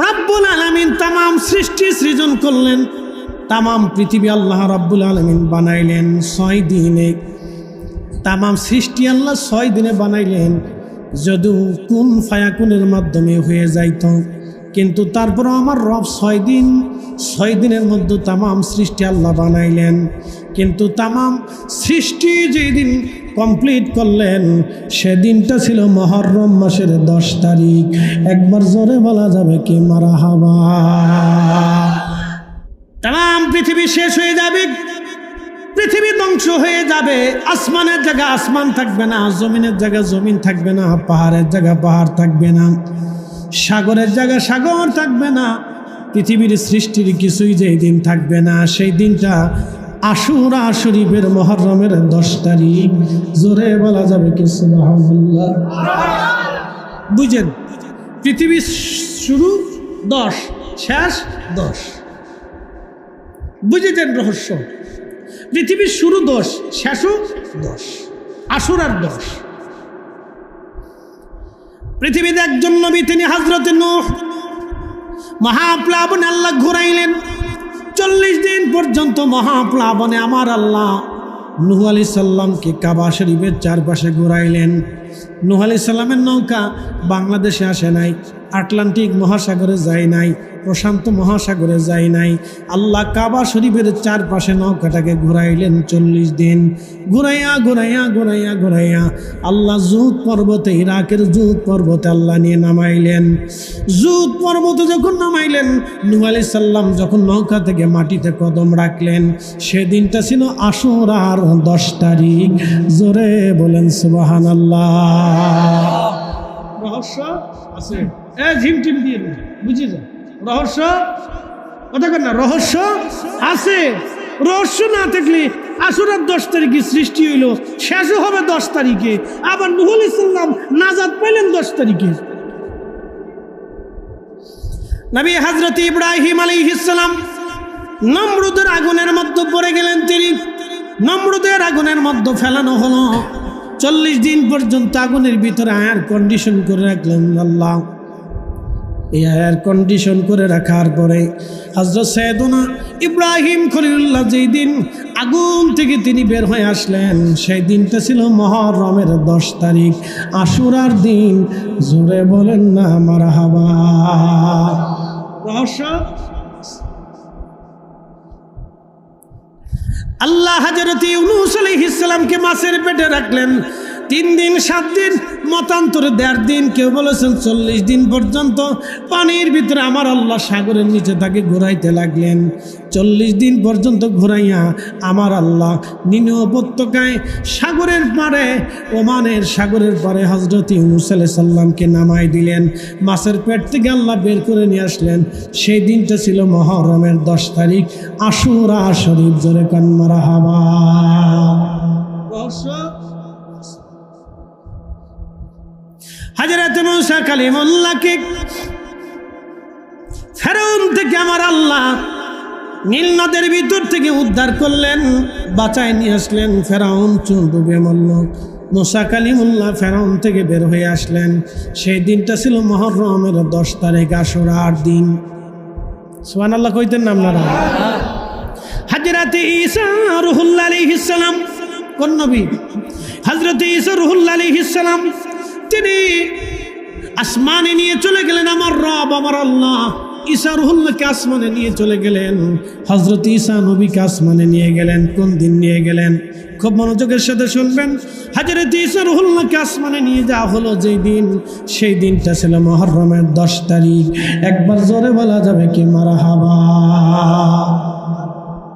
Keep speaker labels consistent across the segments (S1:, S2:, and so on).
S1: রব্বুল আলামিন তামাম সৃষ্টি সৃজন করলেন, তামাম পৃথিবী আল্লাহ রব্বুল আলামিন বানাইলেন 6 দিনে। তামাম সৃষ্টি আল্লাহ 6 দিনে বানাইলেন, যদিও কুন ফায়াকুনের মাধ্যমে হয়ে যাইত, কিন্তু তারপর আমার রব 6 দিনের মধ্যে তামাম সৃষ্টি আল্লাহ বানাইলেন। কিন্তু তামাম সৃষ্টি যেদিন কমপ্লিট করলেন সেদিনটা ছিল মুহররম মাসের 10 তারিখ। একবার জোরে বলা যাবে কি মারহাবা। তামাম পৃথিবী শেষ হয়ে যাবে, পৃথিবী ধ্বংস হয়ে যাবে, আসমানের জায়গা আসমান থাকবে না, জমিনের জায়গা জমিন থাকবে না, পাহাড়ের জায়গা পাহাড় থাকবে না, সাগরের জায়গা সাগর থাকবে না, পৃথিবীর সৃষ্টির কিছুই যেই দিন থাকবে না, সেই দিনটা আশুরা শরীফের মুহররমের 10 তারিখ। জোরে বলা যাবে কি সুবহানাল্লাহ। বুঝেন, পৃথিবীর শুরু 10, শেষ 10। বুঝেছেন রহস্য? পৃথিবীর শুরু 10, শেষও 10, আশুরার 10। পৃথিবীতে একজন নবী, তিনি হযরত নূহ, মহাপ্লাবনে আল্লাহ ঘুরাইলেন। 40 দিন পর্যন্ত মহাপ্লাবনে আমার আল্লাহ নূহ আলাইহিস সালামকে কাবা শরীফের চারপাশে ঘুরাইলেন। নূহ আলাইহিস সালামের নৌকা বাংলাদেশে আসে নাই, আটলান্টিক মহাসাগরে যায় নাই, প্রশান্ত মহাসাগরে যায় নাই। আল্লাহ কাবা শরীফের চারপাশে নৌকাটাকে ঘুরাইলেন 40 দিন। ঘুরাইয়া ঘুরাইয়া ঘুরাইয়া ঘুরাইয়া আল্লাহ জুদ পর্বতে, ইরাকের জুদ পর্বতে আল্লাহ নিয়ে নামাইলেন। জুদ পর্বতে যখন নামাইলেন, নূহ আলাইহিস সালাম যখন নৌকা থেকে মাটিতে কদম রাখলেন, সেদিনটা ছিল আশুরার 10 তারিখ। জোরে বলেন সুবহানাল্লাহ। রহস্য আছে, ঝিমটিম দিয়ে বুঝে যায়। রহস্য কথা কর না, রহস্য আছে। রহস্য না থাকলে আশুরার 10 তারিখে সৃষ্টি হইল, শেষও হবে 10 তারিখে। আবার নূহ আলাইহিস সালাম নাজাত পাইলেন 10 তারিখে। নবী হযরত ইব্রাহিম আলাইহিস সালাম নমরুদের আগুনের মধ্যে পড়ে গেলেন। তিনি নমরুদের আগুনের মধ্যে ফেলানো হলো। 40 দিন পর্যন্ত আগুনের ভিতরে এয়ার কন্ডিশন করে রাখলেন আল্লাহ। এই এয়ার কন্ডিশন করে রাখার পরে হযরত সাইয়েদুনা ইব্রাহিম খলিলুল্লাহ যেই দিন আগুন থেকে তিনি বের হয়ে আসলেন, সেই দিনটা ছিল মুহররমের 10 তারিখ, আশুরার দিন। জোরে বলেন না মারহাবা। রহস্য আল্লাহ হযরত ইউনূস আলাইহিস সালামকে মাছের পেটে রাখলেন 3 দিন 7 দিন, মতান্তরে 1.5 দিন, কেউ বলেছেন 40 দিন পর্যন্ত পানির ভিতরে আমার আল্লাহ সাগরের নিচে তাকে ঘুরাইতে লাগলেন। 40 দিন পর্যন্ত ঘুরাইয়া আমার আল্লাহ নিনিও উপত্যকায় সাগরের পাড়ে, ওমানের সাগরের পাড়ে হযরত ইউনূস আলাইহিস সালামকে নামাই দিলেন। মাছের পেট থেকে আল্লাহ বের করে নিয়ে আসলেন। সেই দিনটা ছিল মুহররমের 10 তারিখ, আশুরা শরীফ। জোরে কান মারহাবা। হযরত মূসা কালিমুল্লাহকে ফেরাউন থেকে আমার আল্লাহ নীল নদের ভিতর থেকে উদ্ধার করলেন, বাঁচায় নিয়ে আসলেন। ফেরাউন ডুবে মরল। মূসা কালিমুল্লাহ ফেরাউন থেকে বের হয়ে আসলেন। সেই দিনটা ছিল মুহররমের 10 তারিখ, আশুরার দিন। সুবহানাল্লাহ কইতেন না আপনারা? হযরত ঈসা রূহুল্লাহ আলাইহিস সালাম, কোন নবী? হযরত ঈসা রূহুল্লাহ আলাইহিস সালাম, তিনি আসমানে নিয়ে চলে গেলেন। আমার রব আমার আল্লাহ ঈসা রূহুল্লাহকে আসমানে নিয়ে চলে গেলেন। হযরত ঈসা নবীকে আসমানে নিয়ে গেলেন। কোন দিন নিয়ে গেলেন? খুব মনোযোগের সাথে শুনবেন। হযরত ঈসা রূহুল্লাহকে আসমানে নিয়ে যাওয়া হলো যেই দিন, সেই দিনটা ছিল মুহররমের 10 তারিখ। একবার জোরে বলা যাবে কি মারহাবা।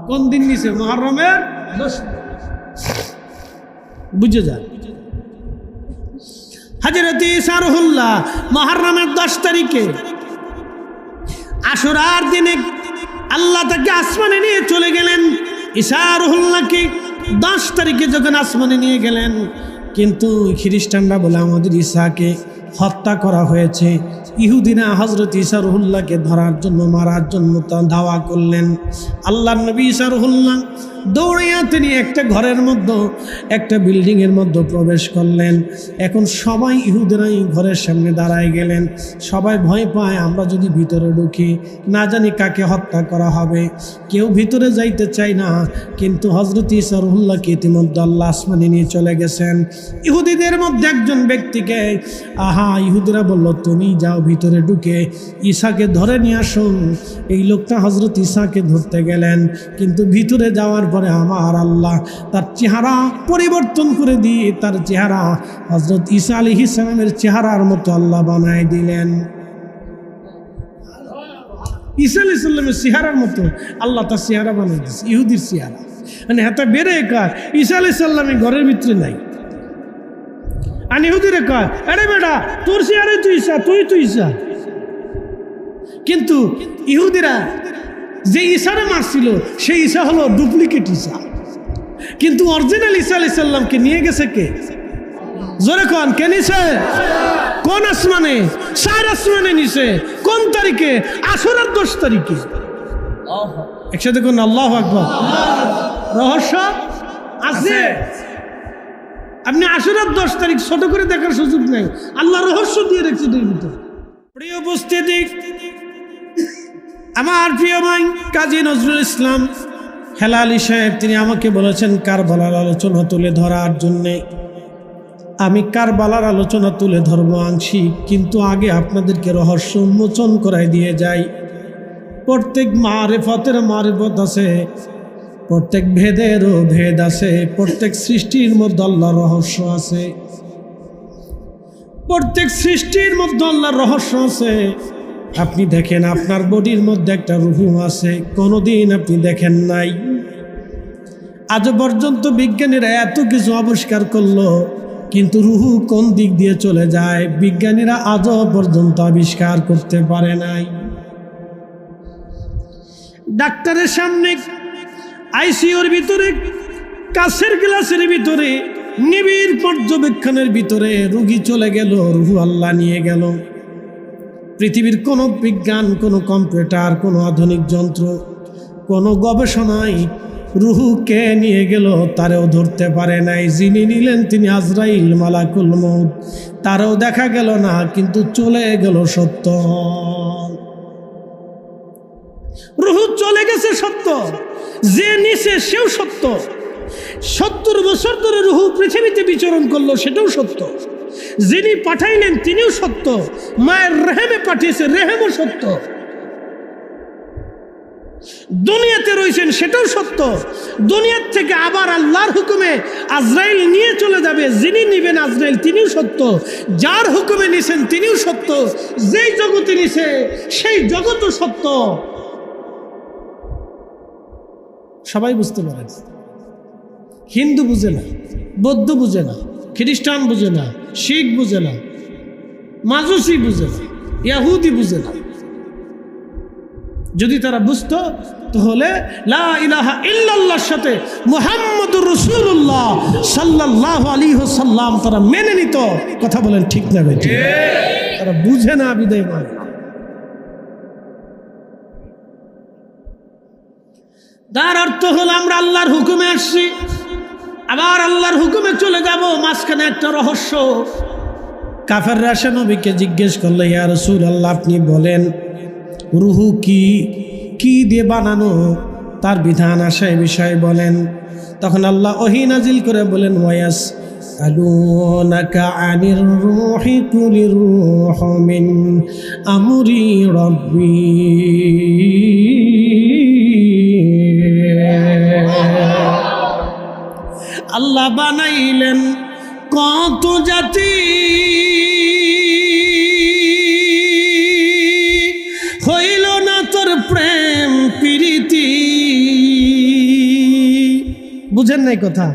S1: কোন দিন নিছে? মুহররমের 10। বুঝে যায়। হযরত ঈসা রূহুল্লাহ মুহররমের 10 তারিখে আশুরার দিনে আল্লাহ তাকে আসমানে নিয়ে চলে গেলেন। ঈসা রূহুল্লাহকে 10 তারিখে যখন আসমানে নিয়ে গেলেন, কিন্তু খ্রিস্টানরা বলে আমাদের ঈসাকে হত্যা করা হয়েছে। ইহুদিনা হযরত ঈসা রূহুল্লাহকে ধরার জন্য, মারার জন্য তা দাওয়া করলেন। আল্লাহর নবী ঈসা রূহুল্লাহ দৌড়িয়া তিনি একটা ঘরের মধ্যে, একটা বিল্ডিংয়ের মধ্যে প্রবেশ করলেন। এখন সবাই ইহুদিরাই ঘরের সামনে দাঁড়ায় গেলেন। সবাই ভয় পায়, আমরা যদি ভিতরে ঢুকি না জানি কাকে হত্যা করা হবে। কেউ ভিতরে যাইতে চায় না, কিন্তু হযরত ঈসা রুহুল্লাহকে ইতিমধ্যে আল্লাহ আসমানে নিয়ে চলে গেছেন। ইহুদিদের মধ্যে একজন ব্যক্তিকে ইহুদিরা বলল, তুমি যাও ভিতরে ঢুকে ঈসাকে ধরে নিয়ে আসো। এই লোকটা হযরত ঈসাকে ধরতে গেলেন, কিন্তু ভিতরে যাওয়ার পরে আমার আল্লাহ তার চেহারা পরিবর্তন করে দিয়ে তার চেহারা হযরত ঈসা আলাইহিস সালামের চেহারার মতো আল্লাহ বানায় দিলেন। ঈসা আলাইহিস সালামের চেহারার মতো আল্লাহ তার চেহারা বানিয়ে দিয়েছে, ইহুদির চেহারা। মানে হাতে বেড়ে কার ঈসা আলাইহিস সালামের ঘরের ভিতরে নাই। আর ইহুদিরা কয়, আরে বেটা তোর চেহারাই তুই ঈসা, তুই ঈসা। কিন্তু ইহুদিরা যে ঈসারে মারছিল সেই ঈসা হলো ডুপ্লিকেট ঈসা, কিন্তু অরিজিনাল ঈসা আলাইহিস সালামকে নিয়ে গেছে কে? জোরে কোন, কে নিছে? কোন আসমানে? 4 আসমানে নিছে। কোন তারিখে? আশুরার 10 তারিখে। একসাথে কোন আল্লাহু আকবার। রহস্য আছে। আপনি আশুরার 10 তারিখ ছোট করে দেখার সুযোগ নেই, আল্লাহ রহস্য দিয়ে রেখেছে এর ভিতরে। প্রিয় উপস্থিতি, আমার প্রিয় ভাই কাজী নজরুল ইসলাম হেলালি সাহেব তিনি আমাকে বলেছেন কারবালার আলোচনা তুলে ধরার জন্যে। আমি কারবালার আলোচনা তুলে ধরবো আংশিক, কিন্তু আগে আপনাদেরকে রহস্য উন্মোচন করাই দিয়ে যাই। প্রত্যেক মারিফতের মারিফত আছে, প্রত্যেক ভেদেরও ভেদ আছে, প্রত্যেক সৃষ্টির মধ্যে আল্লাহর রহস্য আছে, প্রত্যেক সৃষ্টির মধ্যে আল্লাহর রহস্য আছে। আপনি দেখেন আপনার বডির মধ্যে একটা রুহু আছে, কোনোদিন আপনি দেখেন নাই। আজ পর্যন্ত বিজ্ঞানীরা এত কিছু আবিষ্কার করলো, কিন্তু রুহু কোন দিক দিয়ে চলে যায় বিজ্ঞানীরা আজও পর্যন্ত আবিষ্কার করতে পারে নাই। ডাক্তারের সামনে আইসিইউর ভিতরে কাচের গ্লাসের ভিতরে নিবিড় পর্যবেক্ষণের ভিতরে রোগী চলে গেল, রুহু আল্লাহ নিয়ে গেল। পৃথিবীর কোনো বিজ্ঞান, কোনো কম্পিউটার, কোনো আধুনিক যন্ত্র, কোনো গবেষণায় রুহুকে নিয়ে গেল তারেও ধরতে পারে নাই। যিনি নিলেন তিনি আজরাইল মালাকুল মউত, তারও দেখা গেল না, কিন্তু চলে গেল সত্য। রুহু চলে গেছে সত্য, যে নিছে সেও সত্য। 70 বছর ধরে রুহু পৃথিবীতে বিচরণ করলো, সেটাও সত্য। যিনি পাঠাইলেন তিনিও সত্য, মায়ের রেহেমে পাঠিয়েছে, রেহেমও সত্য। দুনিয়াতে রয়েছেন সেটাও সত্য। দুনিয়ার থেকে আবার আল্লাহর হুকুমে আজরাইল নিয়ে চলে যাবে, যিনি নিবেন আজরাইল তিনিও সত্য, যার হুকুমে নিছেন তিনিও সত্য, যেই জগতে নিছে সেই জগৎও সত্য। সবাই বুঝতে পারে। হিন্দু বুঝে না, বৌদ্ধ বুঝে না, খ্রিস্টান বুঝে না, শিখ বুঝে না, মাজুসি বুঝে না, ইহুদি বুঝে না। যদি তারা বুঝতো তাহলে লা ইলাহা ইল্লাল্লাহর সাথে মুহাম্মদুর রাসূলুল্লাহ সাল্লাল্লাহু আলাইহি ওয়াসাল্লাম তারা মেনে নিত। কথা বলেন ঠিক না বেঠিক? তারা বুঝে না, বিদায় মানে। তার অর্থ হলো আমরা আল্লাহর হুকুমে আসছি, আবার আল্লাহর হুকুমে চলে যাব। মাঝখানে একটা রহস্য। কাফেররা সে নবীকে জিজ্ঞেস করলো, ইয়া রাসূলুল্লাহ আপনি বলেন রুহু কি দিয়ে বানানো, তার বিধান আসে এই বিষয়ে বলেন। তখন আল্লাহ ওহী নাজিল করে বলেন, ওয়াস আলুনাকা আনির রূহি কুলির রূহু মিন আমরি রাব্বি। আল্লাহ বানাইলেন কত জাতি, হইল না তোর প্রেম প্রীতি। বুঝেন নাই কথা?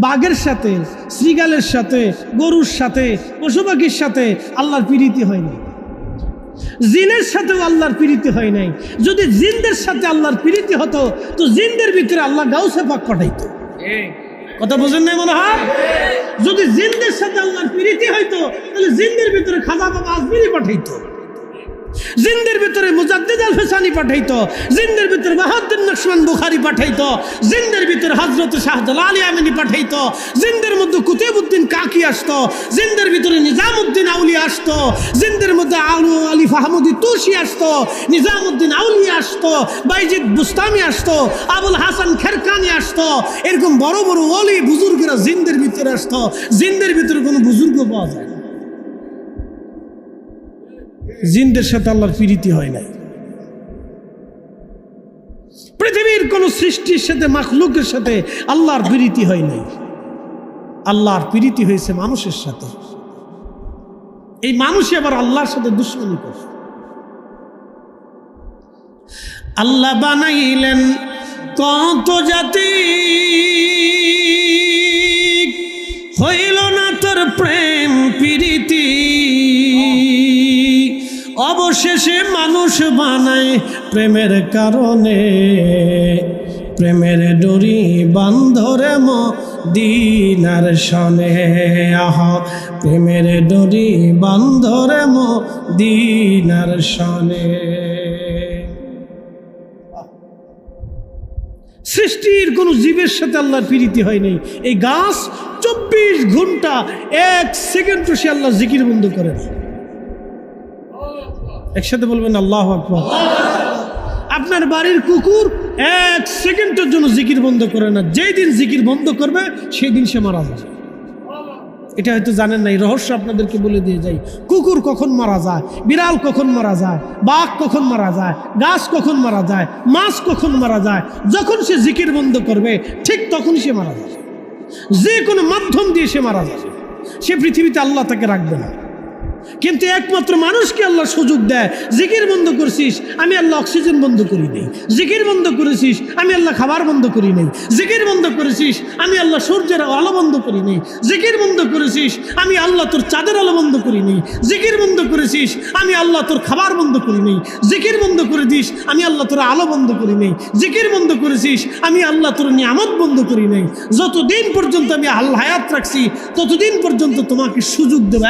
S1: বাঘের সাথে, শ্রীগালের সাথে, গরুর সাথে, পশু পাখির সাথে আল্লাহর প্রীতি হয় নাই। জিনের সাথেও আল্লাহর প্রীতি হয় নাই। যদি জিনদের সাথে আল্লাহর প্রীতি হতো তো জিনদের ভিতরে আল্লাহ গাউসে পাক পাঠাইতো। কথা বোঝেন নাই মনে হয়? যদি জিনদের সাথে আল্লাহর প্রীতি হইতো তাহলে জিনদের ভিতরে খাজা বাবা আজমিরি পাঠাইতো। জিন্দের ভিতরে মুজাদ্দিদ আল ফিসানি পাঠাইতো, জিন্দের ভিতরে বাহাউদ্দিন নকশবন্দ বুখারী পাঠাইতো, জিন্দের ভিতরে হযরত শাহজালাল ইয়ামানি পাঠাইতো, জিন্দের মধ্যে কুতুবউদ্দিন কাকি আসতো, জিন্দের ভিতরে নিজামউদ্দিন আউলিয়া আসতো, জিন্দের মধ্যে আলী ফাহমুদি তুসি আসতো, নিজামউদ্দিন আউলিয়া আসতো, বাইজিদ বুস্তামি আসতো, আবুল হাসান খেরকানি আসতো। এরকম বড় বড় ওলি বুজুর্গরা জিন্দের ভিতরে আসতো। জিন্দের ভিতরে কোনো বুজুর্গ পাওয়া যায় না। জিনদের সাথে আল্লাহর প্রীতি হয় নাই। পৃথিবীর কোন সৃষ্টির সাথে মাখলুকের সাথে আল্লাহর প্রীতি হয় নাই। আল্লাহর প্রীতি হয়েছে মানুষের সাথে। এই মানুষই আবার আল্লাহর সাথে দুশ্মনী করে। আল্লাহ বানাইলেন কত জাতি, হইল না তোর প্রেম প্রীতি, অবশেষে মানুষ বানায় প্রেমের কারণে, প্রেমের ডোরি বান্ধরে মদিনার শনে। আহা প্রেমের ডোরি বান্ধরে মদিনার শনে। সৃষ্টির কোন জীবের সাথে আল্লাহর প্রীতি হয় নাই। এই গাছ 24 ঘন্টা 1 সেকেন্ড সে আল্লাহ জিকির বন্ধ করে না। একসাথে বলবেন আল্লাহু আকবার। আপনার বাড়ির কুকুর 1 সেকেন্ডের জন্য জিকির বন্ধ করে না। যেই দিন জিকির বন্ধ করবে সেই দিন সে মারা যাবে। এটা হয়তো জানেন না, এই রহস্য আপনাদেরকে বলে দিয়ে যাই। কুকুর কখন মারা যায়, বিড়াল কখন মারা যায়, বাঘ কখন মারা যায়, গাছ কখন মারা যায়, মাছ কখন মারা যায়, যখন সে জিকির বন্ধ করবে ঠিক তখন সে মারা যাবে। যে কোনো মাধ্যম দিয়ে সে মারা যাবে। সে পৃথিবীতে আল্লাহ তাকে রাখবে না। কিন্তু একমাত্র মানুষকে আল্লাহ সুযোগ দেয়, জিকির বন্ধ করছিস আমি আল্লাহ অক্সিজেন বন্ধ করি নেই, জিকির বন্ধ করেছিস আমি আল্লাহ খাবার বন্ধ করি নেই, জিকির বন্ধ করেছিস আমি আল্লাহ সূর্যের আলো বন্ধ করি নেই, জিকির বন্ধ করেছিস আমি আল্লাহ তোর চাঁদের আলো বন্ধ করি নেই, জিকির বন্ধ করেছিস আমি আল্লাহ তোর খাবার বন্ধ করি নেই, জিকির বন্ধ করে দিস আমি আল্লাহ তোর আলো বন্ধ করি নেই, জিকির বন্ধ করেছিস আমি আল্লাহ তোর নিয়ামত বন্ধ করি নেই। যতদিন পর্যন্ত আমি আল্লাহ হায়াত রাখছি ততদিন পর্যন্ত তোমাকে সুযোগ দেব।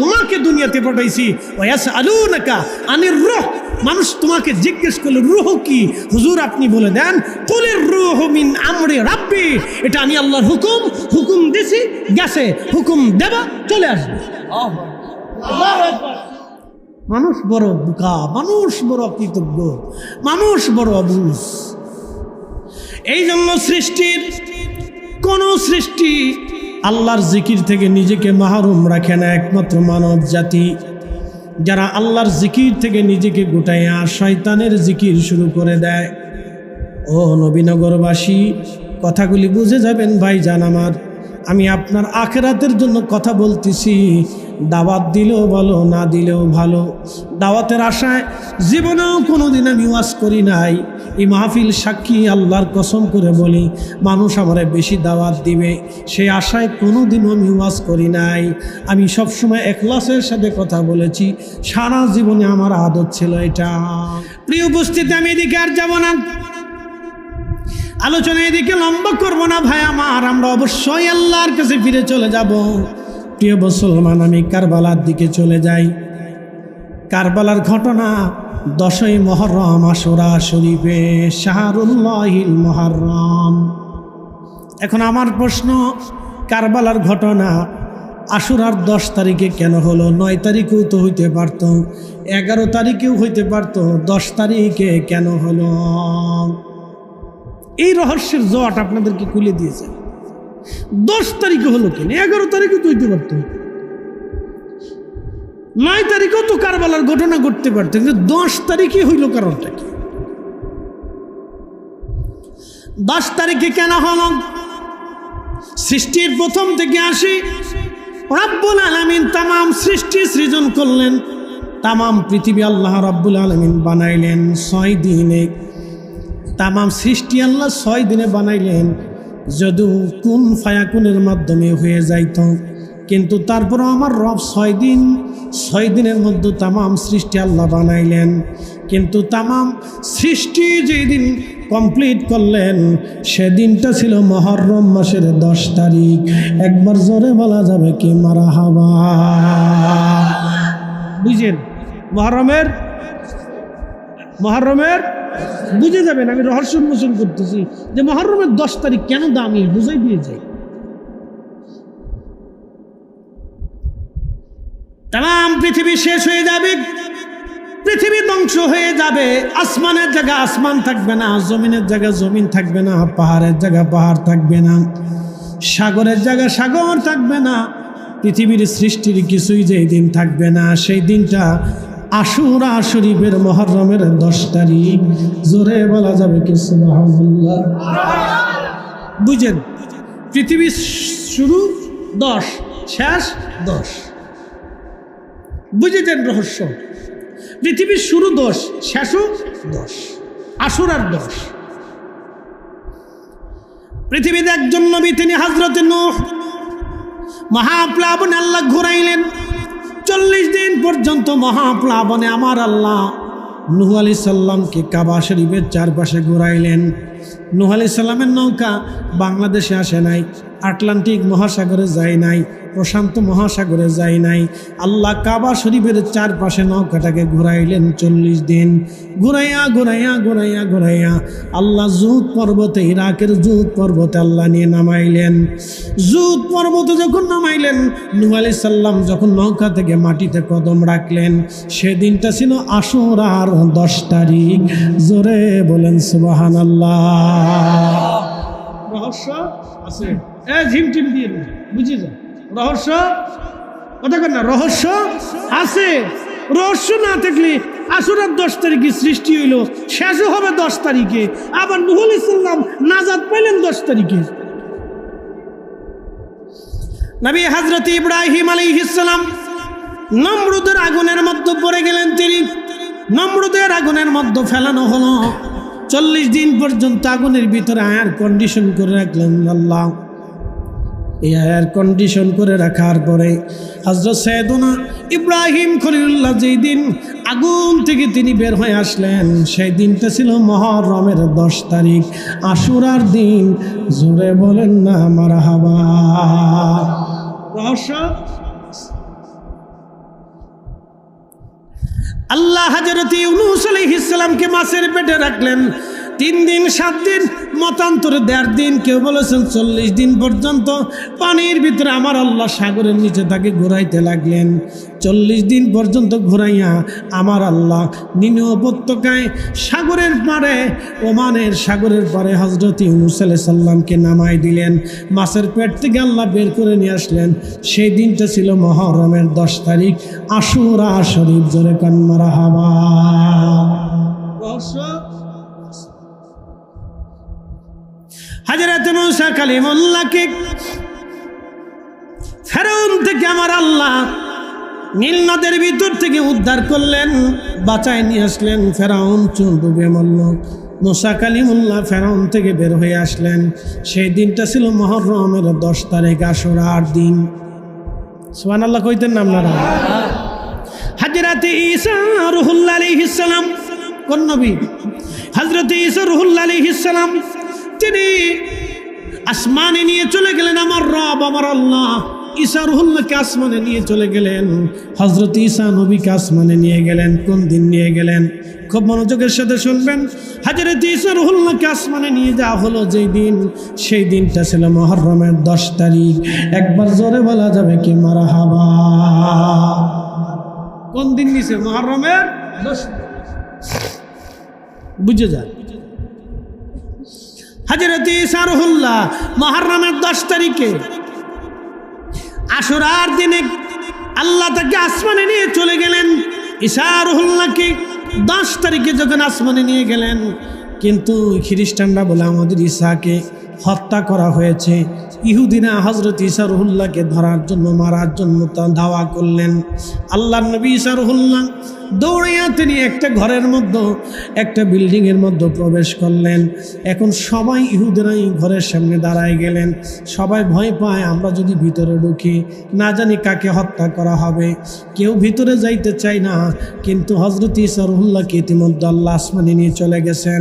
S1: তোমাকে দুনিয়াতে পাঠাইছি। ওয়াসআলুনাকা আনির রূহ, মানুষ তোমাকে জিজ্ঞেস করলে রূহ কি, হুজুর আপনি বলে দেন কুলির রূহু মিন আমরি রাব্বি, এটা আমি আল্লাহর হুকুম, হুকুম দিছি গেছে, হুকুম দেবা চলে আসবে। মানুষ বড় বোকা, মানুষ বড় অকৃতজ্ঞ, মানুষ বড় অবুঝ। এই জন্য সৃষ্টির কোন সৃষ্টি আল্লাহর জিকির থেকে নিজেকে মাহরুম রাখে না। একমাত্র মানব জাতি যারা আল্লাহর জিকির থেকে নিজেকে গোটাইয়া শয়তানের জিকির শুরু করে দেয়। ও নবীনগরবাসী, কথাগুলি বুঝে যাবেন ভাইজান আমার। আমি আপনার আখিরাতের জন্য কথা বলতেছি। দাওয়াত দিলেও ভালো, না দিলেও ভালো। দাওয়াতের আশায় জীবনেও কোনোদিন আমি ওয়াজ করি নাই। এই মাহফিল সাক্ষী, আল্লাহর কসম করে বলি, মানুষ আমারে বেশি দাওয়াত দিবে সেই আশায় কোনোদিনও আমি ওয়াজ করি নাই। আমি সবসময় ইখলাসের সাথে কথা বলেছি। সারা জীবনে আমার আদত ছিল এটা। প্রিয় উপস্থিতি, আমি এদিকে আর যাব না, আলোচনা এদিকে লম্বা করবো না ভাই আমার। আমরা অবশ্যই আল্লাহর কাছে ফিরে চলে যাব। প্রিয় মুসলমান, আমি কারবালার দিকে চলে যাই। কারবালার ঘটনা 10ই মুহররম, আশুরা শরীফে, শাহরুল্লাহিল মুহররম। এখন আমার প্রশ্ন, কারবালার ঘটনা আশুরার 10 তারিখে কেন হলো? 9 তারিখেও তো হইতে পারত, 11 তারিখেও হইতে পারত, 10 তারিখে কেন হলো? এই রহস্যের জট আপনাদেরকে খুলে দিয়েছে। 10 তারিখে হলো কেন? 11 তারিখে তো হইতে পারত, 9 তারিখেও তো কারবালার ঘটনা ঘটতে পারত, কিন্তু 10 তারিখে হইল কারণটা কি? 10 তারিখে কেন হলো? সৃষ্টির প্রথম থেকে আসি রব্বুল আলামিন তামাম সৃষ্টি সৃজন করলেন। তামাম পৃথিবী আল্লাহ রব্বুল আলামিন বানাইলেন 6 দিনে। তামাম সৃষ্টি আল্লাহ 6 দিনে বানাইলেন। যদিও কুন ফায়াকুনের মাধ্যমে হয়ে যাইত, কিন্তু তারপরও আমার রব 6 দিনের মধ্যে তামাম সৃষ্টি আল্লাহ বানাইলেন। কিন্তু তামাম সৃষ্টি যেদিন কমপ্লিট করলেন সেদিনটা ছিল মুহররম মাসের 10 তারিখ। একবার জোরে বলা যাবে কি মারহাবা? বুঝেন? মহরমের বুঝে যাবেন, আমি রহস্য উন্মোচন করতেছি যে মহরমের 10 তারিখ কেন দামি, বুঝাই দিয়ে যাই। তাম পৃথিবী শেষ হয়ে যাবে, পৃথিবী ধ্বংস হয়ে যাবে, আসমানের জায়গা আসমান থাকবে না, জমিনের জায়গা জমিন থাকবে না, পাহাড়ের জায়গা পাহাড় থাকবে না, সাগরের জায়গা সাগর থাকবে না, পৃথিবীর সৃষ্টির কিছুই যেই দিন থাকবে না, সেই দিনটা আশুরা শরীফের মহরমের 10 তারিখ। জোরে বলা যাবে কি সুবহানাল্লাহ? বুঝেন, পৃথিবীর শুরু 10, শেষ 10। বুঝেছেন রহস্য? পৃথিবীর শুরু 10, শেষও 10, আশুরার 10। পৃথিবীতে একজন নবী, তিনি হযরতে নূহ, মহাপ্লাবনে আল্লাহ ঘুরাইলেন। 40 দিন পর্যন্ত মহাপ্লাবনে আমার আল্লাহ নূহ আলাইহিস সালামকে কাবা শরীফের চারপাশে ঘুরাইলেন। নূহ আলাইহিস সালামের নৌকা বাংলাদেশে আসে নাই, আটলান্টিক মহাসাগরে যায় নাই, প্রশান্ত মহাসাগরে যায় নাই। আল্লাহ কাবা শরীফের চারপাশে নৌকাটাকে ঘুরাইলেন 40 দিন। ঘুরাইয়া ঘুরাইয়া ঘুরাইয়া ঘুরাইয়া আল্লাহ জুদ পর্বতে, ইরাকের জুদ পর্বতে আল্লাহ নিয়ে নামাইলেন। জুদ পর্বতে যখন নামাইলেন, নূহ আলাইহিস সালাম যখন নৌকা থেকে মাটিতে কদম রাখলেন, সেদিনটা ছিল আশুরার 10 তারিখ। জোরে বলেন সুবহানাল্লাহ। রহস্য আছে, ঝিমটিম দিয়ে বুঝে যায়। রহস্য কথা কর না, রহস্য আছে। রহস্য না থাকলে আশুরার 10 তারিখে সৃষ্টি হইল, শেষও হবে 10 তারিখে। আবার নূহ আলাইহিস সালাম নাজাত পাইলেন 10 তারিখে। নবী হযরত ইব্রাহিম আলাইহিস সালাম নমরুদের আগুনের মধ্যে পড়ে গেলেন। তিনি নমরুদের আগুনের মধ্যে ফেলানো হলো। 40 দিন পর্যন্ত আগুনের ভিতরে এয়ার কন্ডিশন করে রাখলেন আল্লাহ। এই এয়ার কন্ডিশন করে রাখার পরে হযরত সাইয়েদুনা ইব্রাহিম খলিলুল্লাহ যেই দিন আগুন থেকে তিনি বের হয়ে আসলেন, সেই দিনটা ছিল মহরমের 10 তারিখ, আশুরার দিন। জোরে বলেন না মারহাবা। রহস্য আল্লাহ হযরত ইউনূস আলাইহিস সালামকে মাছের পেটে রাখলেন 3 দিন 7 দিন, মতান্তরে 1.5 দিন, কেউ বলেছেন 40 দিন পর্যন্ত পানির ভিতরে আমার আল্লাহ সাগরের নিচে তাকে ঘুরাইতে লাগলেন। 40 দিন পর্যন্ত ঘুরাইয়া আমার আল্লাহ নিম্ন উপত্যকায় সাগরের পাড়ে, ওমানের সাগরের পাড়ে হযরত ইউনূস আলাইহিস সালামকে নামাই দিলেন। মাছের পেট থেকে আল্লাহ বের করে নিয়ে আসলেন। সেই দিনটা ছিল মহরমের 10 তারিখ, আশুরা শরীফ। জোরে কান মারহাবা। হযরত মূসা কালিমুল্লাহকে ফেরাউন থেকে আমার আল্লাহ নীল নদের ভিতর থেকে উদ্ধার করলেন, বাঁচায় নিয়ে আসলেন। ফেরাউন চুল ডুবে মরল। মূসা কালিমুল্লাহ ফেরাউন থেকে বের হয়ে আসলেন। সেই দিনটা ছিল মহরমের 10 তারিখ, আশুরার দিন। সুবহানাল্লাহ কইতেন না আপনারা? হযরত ঈসা রূহুল্লাহ আলাইহিস সালাম, কোন নবী? হযরত ঈসা রূহুল্লাহ আলাইহিস সালাম, তিনি আসমানে নিয়ে চলে গেলেন। আমার রব, আমার আল্লাহ ঈসা রূহুল্লাহকে আসমানে নিয়ে চলে গেলেন। হযরত ঈসা নবীকে আসমানে নিয়ে গেলেন। কোন দিন নিয়ে গেলেন? খুব মনোযোগের সাথে শুনবেন। হযরত ঈসা রূহুল্লাহকে আসমানে নিয়ে যাওয়া হলো যেই দিন, সেই দিনটা ছিল মহরমের 10 তারিখ। একবার জোরে বলা যাবে কি মারহাবা? কোন দিন নিছে? মহরমের 10। বুঝে যান। হযরত ঈসা রূহুল্লাহ মুহররমের 10 তারিখে আশুরার দিনে আল্লাহ তাকে আসমানে নিয়ে চলে গেলেন। ঈসা রূহুল্লাহকে 10 তারিখে যখন আসমানে নিয়ে গেলেন, কিন্তু খ্রিস্টানরা বলে আমাদের ঈসাকে হত্যা করা হয়েছে। ইহুদিরা হযরত ঈসা রূহুল্লাহকে ধরার জন্য, মারার জন্য দাওয়া করলেন। আল্লাহর নবী ঈসা রূহুল্লাহ দৌড়াইয়া তিনি একটা ঘরের মধ্যে, একটা বিল্ডিংয়ের মধ্যে প্রবেশ করলেন। এখন সবাই ইহুদিরাই ঘরের সামনে দাঁড়ায় গেলেন। সবাই ভয় পায়, আমরা যদি ভিতরে ঢুকি না জানি কাকে হত্যা করা হবে। কেউ ভিতরে যাইতে চায় না। কিন্তু হযরত ঈসা রূহুল্লাহকে ইতিমধ্যে আল্লাহ আসমানে নিয়ে চলে গেছেন।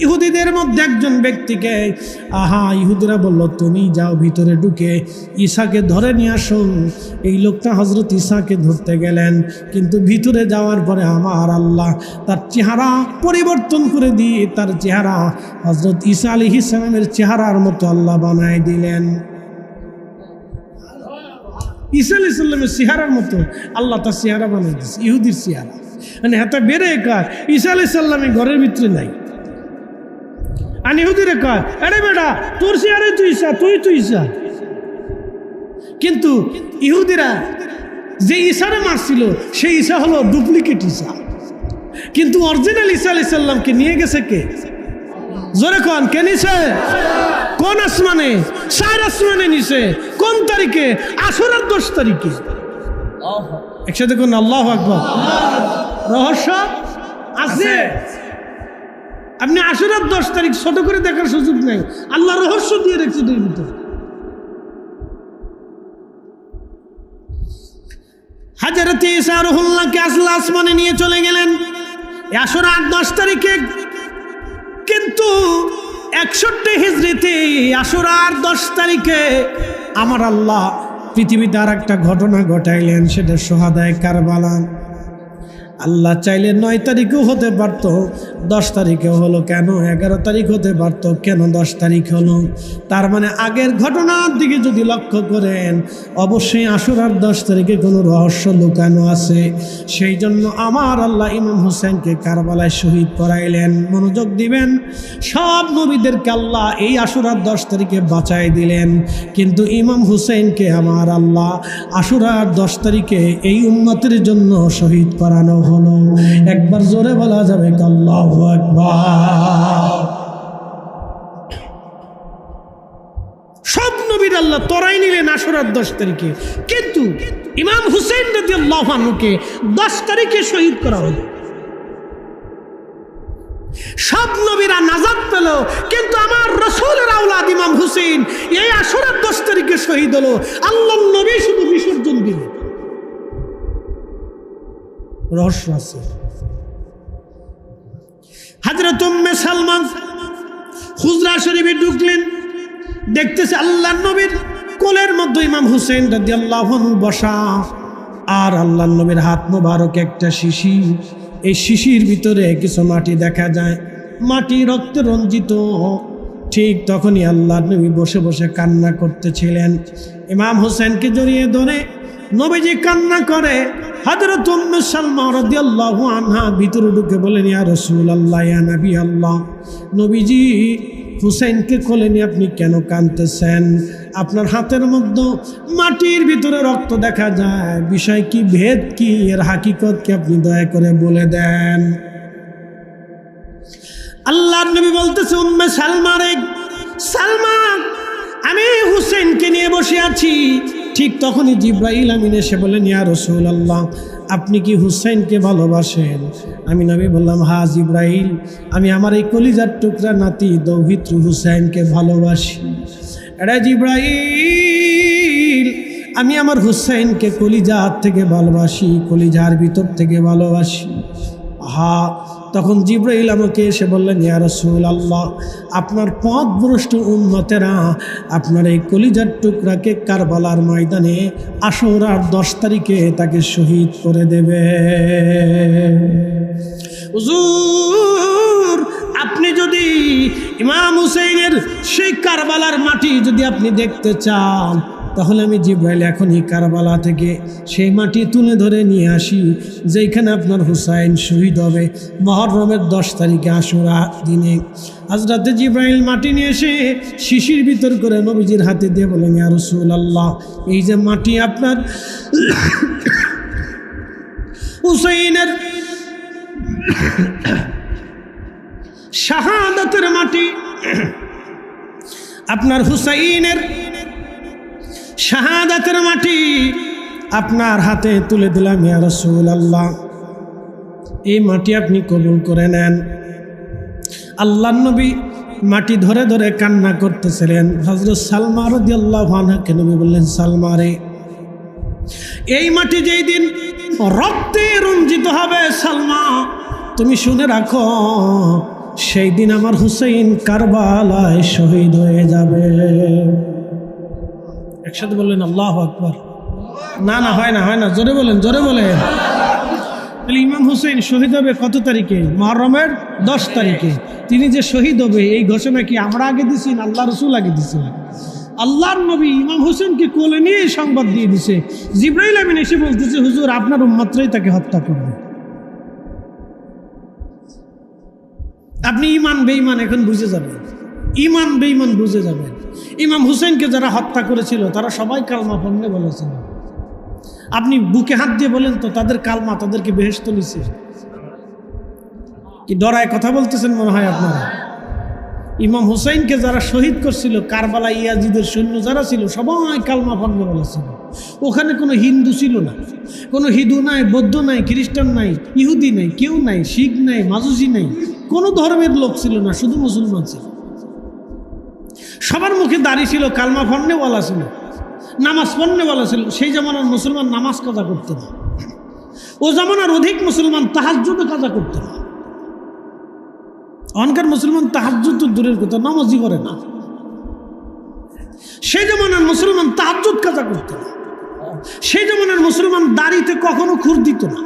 S1: ইহুদিদের মধ্যে একজন ব্যক্তিকে ইহুদিরা বলল, তুমি যাও ভিতরে ঢুকে ঈসাকে ধরে নিয়ে আসুন। এই লোকটা হজরত ঈসাকে ধরতে গেলেন, কিন্তু ভিতরে যাওয়ার পরে আমার আল্লাহ তার চেহারা পরিবর্তন করে দিয়ে তার চেহারা হজরত ঈসা আলাইহিস সালামের চেহারার মতো আল্লাহ বানায় দিলেন। ঈসা আলাইহিস সালামের চেহারার মতো আল্লাহ তার চেহারা বানিয়ে দিচ্ছে, ইহুদির চেহারা। মানে হাতে বেড়ে কার ঈসা আলাইহিস সালামের ঘরের ভিতরে নাই, আর ইহুদিরে কয় আরে বেটা তোর চেহারাই তুই ঈসা, তুই ঈসা। কিন্তু ইহুদিরা যে ঈসারে মারছিল সেই ঈসা হলো ডুপ্লিকেট ঈসা, কিন্তু অরিজিনাল ঈসা আলাইহিস সালামকে নিয়ে গেছে কে? জোরে কোন কে নিছে? কোন আসমানে? 4 আসমানে নিছে। কোন তারিখে? আশুরার 10 তারিখে। একসাথে কোন আল্লাহু আকবার। রহস্য আছে। আপনি আশুরার 10 তারিখ ছোট করে দেখার সুযোগ নাই, আল্লাহ রহস্য দিয়ে রেখেছে এর ভিতরে। হযরত ঈসা রুহুল্লাহকে আসমানে নিয়ে চলে গেলেন আশুরার 10 তারিখে। কিন্তু 61 হিজরিতে আশুরার 10 তারিখে আমার আল্লাহ পৃথিবীতে আর একটা ঘটনা ঘটাইলেন, সেটা শুহাদায়ে কারবালা। আল্লাহ চাইলে 9 তারিখেও হতে পারত, 10 তারিখেও হলো, কেন 11 তারিখ হতে পারত, কেন 10 তারিখ হলো? তার মানে আগের ঘটনার দিকে যদি লক্ষ্য করেন অবশ্যই আশুরার 10 তারিখে কোনো রহস্য লুকানো আছে। সেই জন্য আমার আল্লাহ ইমাম হুসেনকে কারবালায় শহীদ করাইলেন। মনোযোগ দিবেন, সব নবীদেরকে আল্লাহ এই আশুরার 10 তারিখে বাঁচাই দিলেন, কিন্তু ইমাম হুসেনকে আমার আল্লাহ আশুরার 10 তারিখে এই উম্মতের জন্য শহীদ করানো হলো। একবার জোরে বলা যাবে আল্লাহু আকবার। সব নবীর আল্লাহ তরাই নিলেন আশুরার 10 তারিখে, কিন্তু ইমাম হুসেন রাদিয়াল্লাহু আনহুকে 10 তারিখে শহীদ করা হলো। সব নবীরা নাজাত পেল, কিন্তু আমার রাসূলের আওলাদ ইমাম হুসেন এই আশুরার 10 তারিখে শহীদ হলো। আল্লাহর নবী শুধু বিসর্জন দিলেন। রহস্য আছে। হযরত উম্মে সালমা হুজরা শরীফে ঢুকলেন, দেখতেছে আল্লাহর নবীর কোলের মধ্যে ইমাম হুসেন রাদিয়াল্লাহু আনহু বসা, আর আল্লাহর নবীর হাত মোবারক একটা শিশি। এই শিশির ভিতরে কিছু মাটি দেখা যায়, মাটি রক্তে রঞ্জিত। ঠিক তখনই আল্লাহর নবী বসে বসে কান্না করতেছিলেন। ইমাম হুসেনকে জড়িয়ে ধরে নবীজি কান্না করে। হযরত উম্মে সালমা রাদিয়াল্লাহু আনহা ভিতরে ঢুকে বলেন, ইয়া রাসূলুল্লাহ, ইয়া নবী আল্লাহ, নবীজি হুসেনকে কোলে নিয়ে আপনি কেন কাঁদতেছেন? আপনার হাতের মধ্যে মাটির ভিতরে রক্ত দেখা যায়, বিষয় কি, ভেদ কি, এর হাকিকত কি আপনি দয়া করে বলে দেন। আল্লাহর নবী বলতেছে, উম্মে সালমা রে, সালমা আমি হুসেনকে নিয়ে বসে আছি। ঠিক তখনই জিব্রাইল আমিন এসে বলেন, ইয়া রাসূলুল্লাহ, আপনি কি হুসেনকে ভালোবাসেন? আমি নবী বললাম, হ্যাঁ জিব্রাইল, আমি আমার এই কলিজার টুকরা নাতি দৌহিত্র হুসেনকে ভালোবাসি। এরা জিব্রাইল, আমি আমার হুসেনকে কলিজার থেকে ভালোবাসি, কলিজার ভিতর থেকে ভালোবাসি। হ্যাঁ, তখন জিব্রাইল আমাকে এসে বললেন, ইয়া রাসূলুল্লাহ, আপনার পথভ্রষ্ট উম্মতেরা আপনার এই কলিজার টুকরাকে কারবালার ময়দানে আশুরার 10 তারিখে তাকে শহীদ করে দেবে। হুজুর, আপনি যদি ইমাম হুসেনের সেই কারবালার মাটি যদি আপনি দেখতে চান, তাহলে আমি জিব্রাইল এখনই কারবালা থেকে সেই মাটি তুলে ধরে নিয়ে আসি, যেখানে আপনার হুসাইন শহীদ হবে মুহররমের 10 তারিখে আশুরা দিনে। হযরত জিব্রাইল মাটি নিয়ে এসে শিশির ভিতর করে নবীজির হাতে দিয়ে বলেন, ইয়া রাসূলুল্লাহ, এই যে মাটি আপনার হুসাইনের শাহাদাতের মাটি, আপনার হুসাইনের শাহাদাতের মাটি আপনার হাতে তুলে দিলাম ইয়া রাসূলুল্লাহ, এই মাটি আপনি কবুল করে নেন। আল্লাহর নবী মাটি ধরে ধরে কান্না করতেছিলেন। হযরত সালমা রাদিয়াল্লাহু আনহাকে নবী বললেন, সালমা রে, এই মাটি যেই দিন রক্তে রঞ্জিত হবে সালমা, তুমি শুনে রাখো, সেই দিন আমার হুসাইন কারবালায় শহীদ হয়ে যাবে। একসাথে বললেন আল্লাহু আকবার। না না, হয় না, জোরে বলেন, জোরে বলেন। তাহলে ইমাম হুসেইন শহীদ হবে কত তারিখে? মুহররমের 10 তারিখে। তিনি যে শহীদ হবে এই ঘোষণা কি আমরা আগে দিছি না আল্লাহ রসুল আগে দিছে? আল্লাহর নবী ইমাম হোসেনকে কোলে নিয়ে সংবাদ দিয়ে দিছে। জিবরাইল আমিন এসে বলতেছে, হুজুর আপনার উম্মতরাই তাকে হত্যা করবে। আপনি ইমান বেঈমান এখন বুঝে যাবেন, ইমান বেঈমান বুঝে যাবেন। ইমাম হুসেনকে যারা হত্যা করেছিল তারা সবাই কালমা পড়তে বলেছিল। আপনি বুকে হাত দিয়ে বলেন তো তাদের কালমা তাদেরকে বেহেশত নিছে কি? ডরায় কথা বলতেছেন মনে হয় আপনারা। ইমাম হুসাইনকে যারা শহীদ করছিল, কারবালা ইয়াজিদের সৈন্য যারা ছিল সবাই কালমা পড়তে বলেছিল। ওখানে কোনো হিন্দু ছিল না, কোনো হিন্দু নাই, বৌদ্ধ নাই, খ্রিস্টান নাই, ইহুদি নাই, কেউ নাই, শিখ নাই, মাজুসি নাই, কোনো ধর্মের লোক ছিল না, শুধু মুসলমান ছিল। সবার মুখে দাড়ি ছিল, কালমা পড়তে বলা ছিল, নামাজ পড়তে বলা ছিল। সেই জামানার মুসলমান নামাজ কাজা করতে না, ও জামানার অধিক মুসলমান তাহাজ্জুদ কাজা করতে না। অনকার মুসলমান তাহাজ্জুদ তো দূরের কথা, নামাজই করে না। সেই জামানার মুসলমান তাহাজ্জুদ কাজা করতে না। সেই জামানার মুসলমান দাড়িতে কখনো খুর দিত না।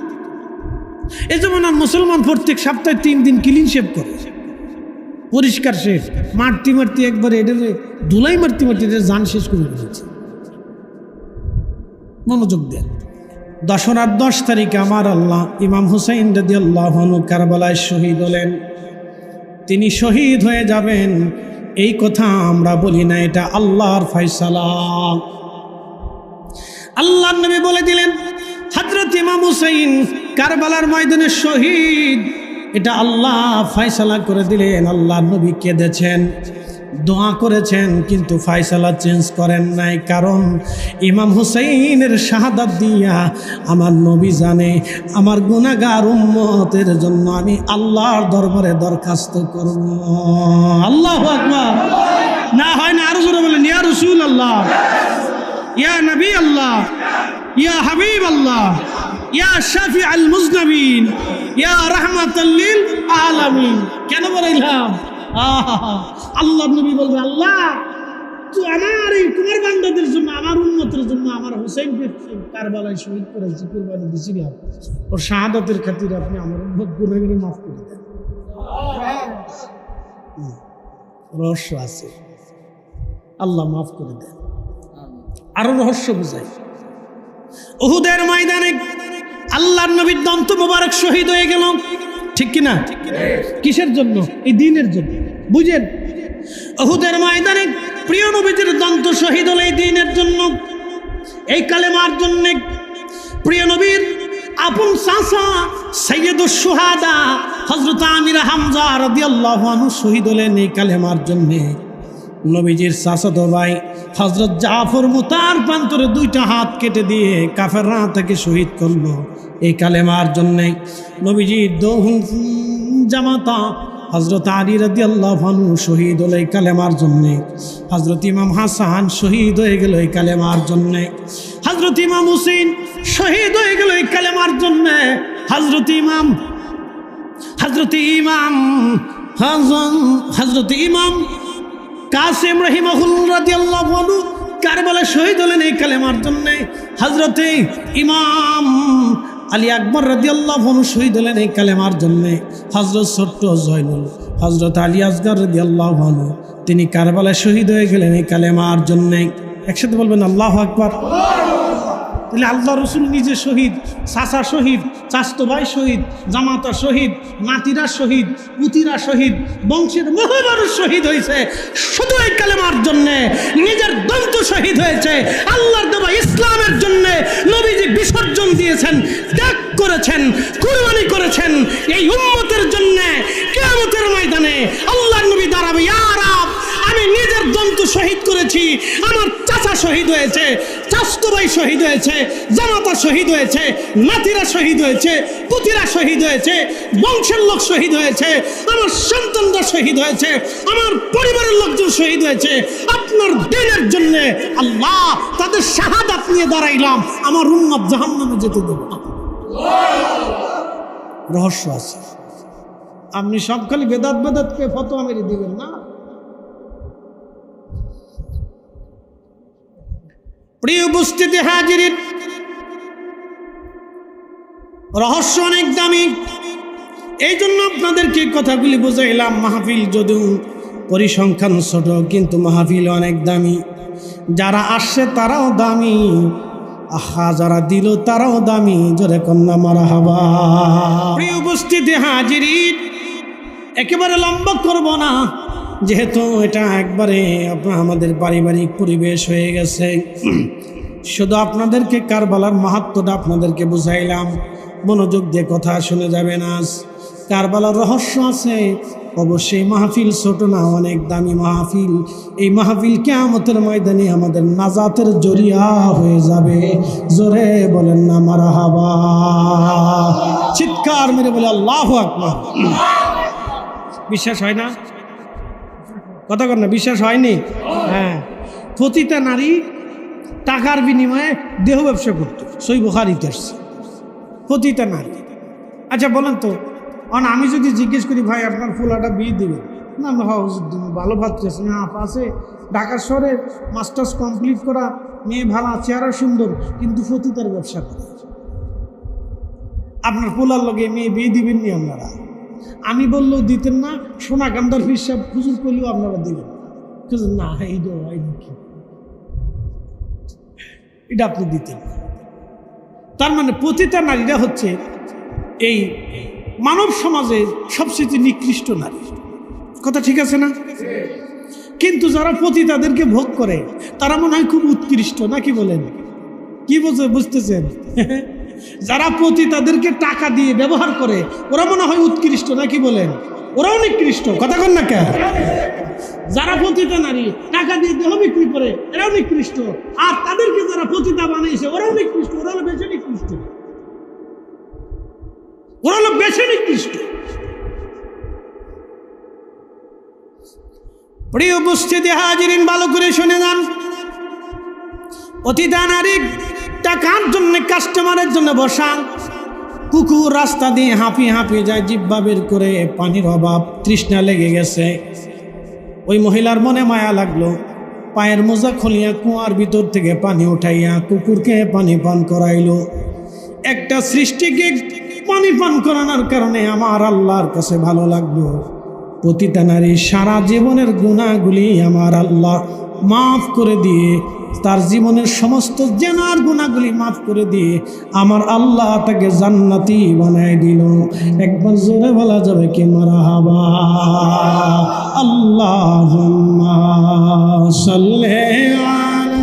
S1: এই জামানার মুসলমান প্রত্যেক সপ্তাহে 3 দিন ক্লিন শেভ করে, পরিষ্কার শেভ, মারতে একবার এদের ধুলাই মারতে এদের জান শেষ করে দিয়েছে। মনোযোগ দেন। দশরার 10 তারিখে আমার আল্লাহ ইমাম হুসাইন রাদিয়াল্লাহু আনহু কারবালায় শহীদ হলেন। তিনি শহীদ হয়ে যাবেন এই কথা আমরা বলি না, এটা আল্লাহর ফয়সালা। আল্লাহর নবী বলে দিলেন হযরত ইমাম হুসাইন কারবালার ময়দানে শহীদ, এটা আল্লাহ ফয়সালা করে দিলেন। আল্লাহর নবী কেঁদেছেন, দোয়া করেছেন, কিন্তু ফয়সালা চেঞ্জ করেন নাই। কারণ ইমাম হুসাইনের শাহাদাত দিয়া আমার নবী জানে আমার গুনাহগার উম্মতের জন্য আমি আল্লাহর দরবারে দরখাস্ত করব। আল্লাহু আকবার। না হয় না, আরো জোরে বলেন ইয়া রাসূলুল্লাহ, ইয়া নবী আল্লাহ, ইয়া হাবিব আল্লাহ, ইয়া শাফিউল মুজনবিন, ইয়া রাহমাতাল লিল আলামিন। কেন বলাইলাম? আল্লাহ নবী বলবে, আল্লাহ তুই আমার এই তোমার বান্দাদের জন্য, আমার উম্মতের জন্য আমার হুসাইনকে কারবালায় শহীদ করেছি, কুরবানি দিয়েছিলাম, ওর শাহাদাতের খাতিরে আপনি আমার উম্মত গুনাহগার মাফ করে দেন। রহস্য আছে, আল্লাহ মাফ করে দেন। আরো রহস্য বুঝাই। উহুদের ময়দানে আল্লাহর নবীর দন্ত মোবারক শহীদ হয়ে গেল, ঠিক কিনা? কিসের জন্য? এই দ্বীনের জন্য। বুঝেন, উহুদের ময়দানে প্রিয় নবীর দন্ত শহীদ হলো এই দ্বীনের জন্য, এই কালেমার জন্য। প্রিয় নবীর আপন চাচা সাইয়্যিদুশ শুহাদা হযরত আমির হামজা রাদিয়াল্লাহু আনহু শহীদ হলেন এই কালেমার জন্য। নবীজির চাচাতো ভাই হযরত জাফর মুতার প্রান্তরে 2টা হাত কেটে দিয়ে কাফেররা তাকে শহীদ করলো এই কালেমার জন্য। নবীজির দোহন জামাতা হযরত আলী রাদিয়াল্লাহু আনহু শহীদ হলো এই কালেমার জন্য। হযরত ইমাম হাসান শহীদ হয়ে গেল এই কালেমার জন্য। হযরত ইমাম হুসাইন শহীদ হয়ে গেল এই কালেমার জন্য। হযরত ইমাম কাসিম রাহিমাহুল্লাহ রাদিয়াল্লাহু আনহু কারবালায় শহীদ হলেন এই কালেমার জন্য। হযরত ইমাম আলী আকবর রাদিয়াল্লাহু আনহু শহীদ হলেন এই কালেমার জন্য। হযরত ছোট্ট জয়নুল, হযরত আলী আসগর রাদিয়াল্লাহু আনহু তিনি কারবালায় শহীদ হয়ে গেলেন এই কালেমার জন্য। একসাথে বলবেন আল্লাহু আকবার। তাহলে আল্লাহ রসুল নিজে শহীদ, চাচা শহীদ, চাচতো ভাই শহীদ, জামাতা শহীদ, নাতিরা শহীদ, পুতিরা শহীদ, বংশের বহু মানুষ শহীদ হয়েছে শুধু এই কালেমার জন্যে। নিজের দন্ত শহীদ হয়েছে আল্লাহর দেওয়া ইসলামের জন্যে। নবীজি বিসর্জন দিয়েছেন, ত্যাগ করেছেন, কুরবানি করেছেন এই উম্মতের জন্যে। কিয়ামতের ময়দানে আল্লাহর নবী দাঁড়াবে, ইয়া রাব আমি নিজের দন্ত শহীদ করেছি, আমার চাচা শহীদ হয়েছে, চাচতো ভাই শহীদ হয়েছে, জামাতা শহীদ হয়েছে, নাতিরা শহীদ হয়েছে, পুতিরা শহীদ হয়েছে, বংশের লোক শহীদ হয়েছে, আমার সন্তানরা শহীদ হয়েছে, আমার পরিবারের লোকজন শহীদ হয়েছে আপনার দ্বীনের জন্য। আল্লাহ তাদের শাহাদাত নিয়ে দাঁড়াইলাম, আমার উম্মত জাহান্নামে যেতে দেব না। রহস্য আছে। আপনি সব খালি বেদাতকে ফতোয়া মেরে দিবেন না। প্রিয় উপস্থিতি হাজিরিন, রহস্য অনেক দামি। এই জন্য আপনাদেরকে কথাগুলি বোঝাইলাম। মাহফিল যদিও পরিসংখ্যান ছোট, কিন্তু মাহফিল অনেক দামি। যারা আসছে তারাও দামি, আহা যারা দিল তারাও দামি। জোরে কন্যা মারহাবা। প্রিয় উপস্থিতি হাজিরিন, একেবারে লম্বা করব না, যেহেতু এটা একবারে আমাদের পারিবারিক পরিবেশ হয়ে গেছে। শুধু আপনাদেরকে কারবালার মাহাত্ম্যটা আপনাদেরকে বুঝাইলাম। মনোযোগ দিয়ে কথা শুনে যাবেন। আজ কারবালার রহস্য আছে। অবশ্যই মাহফিল ছোট না, অনেক দামি মাহফিল। এই মাহফিল কিয়ামতের ময়দানে আমাদের নাজাতের জরিয়া হয়ে যাবে। জোরে বলেন না মারহাবা। চিৎকার মেরে বলে আল্লাহু আকবার। বিশ্বাস হয় না? কথা কর না, বিশ্বাস হয়নি? হ্যাঁ, প্রতিটা নারী টাকার বিনিময়ে দেহ ব্যবসা করত। সহিহ বুখারীতে আসছে প্রতিটা নারী। আচ্ছা বলেন তো, আমি যদি জিজ্ঞেস করি ভাই আপনার ফুলাটা বিয়ে দেবেন না, ভালো ভাবতেছে না আছে ঢাকা শহরে মাস্টার্স কমপ্লিট করা মেয়ে, ভালো চেহারা সুন্দর, কিন্তু প্রতিটার ব্যবসা করে। আপনার ফুলার লগে মেয়ে বিয়ে দিবেন নি আপনারা? আমি বললেও দিতেন না, সোনা কান্দার হিসাব খুচুর করলেও আপনারা দিবেন না। এটা আপনি দিতেন। তার মানে প্রতিটা নারীরা হচ্ছে এই মানব সমাজের সবচেয়ে নিকৃষ্ট নারী। কথা ঠিক আছে না? কিন্তু যারা পতি তাদেরকে ভোগ করে তারা মনে হয় খুব উৎকৃষ্ট, নাকি বলেন? কি বুঝতেছেন? যারা পতি তাদেরকে টাকা দিয়ে ব্যবহার করে ওরা মনে হয় উৎকৃষ্ট, নাকি বলেন? ওরাও নিকৃষ্ট। কথা কন না কেন? যারা পতিতা নারী টাকা দিয়ে দেহ বিক্রি করে এরাও নিকৃষ্ট, আর তাদেরকে যারা পতিতা বানিয়েছে ওরাও নিকৃষ্ট। ওরা হলো বেশি নিকৃষ্ট, ওরা হলো বেশি নিকৃষ্ট। প্রিয় উপস্থিতি হাজিরিন, ভালো করে শুনে যান। পতিতা নারী টাকার জন্য, কাস্টমারের জন্য বসা। কুকুর রাস্তা দিয়ে হাঁপিয়ে হাঁপিয়ে যায়, জিহ্বা বের করে, পানির অভাব, তৃষ্ণা লেগে গেছে। ওই মহিলার মনে মায়া লাগলো, পায়ের মোজা খুলিয়া কুয়ার ভিতর থেকে পানি উঠাইয়া কুকুরকে পানি পান করাইলো। একটা সৃষ্টিকে পানি পান করানোর কারণে আমার আল্লাহর কাছে ভালো লাগলো। প্রতিটা নারী সারা জীবনের গুনাহগুলি আমার আল্লাহ মাফ করে দিয়ে, তার জীবনের সমস্ত জেনার গুনাহগুলি মাফ করে দিয়ে আমার আল্লাহ তাকে জান্নাতি বানায় দিল। একবার জোরে বলা যাবে কি মারহাবা? আল্লাহুম্মা সাল্লি আলা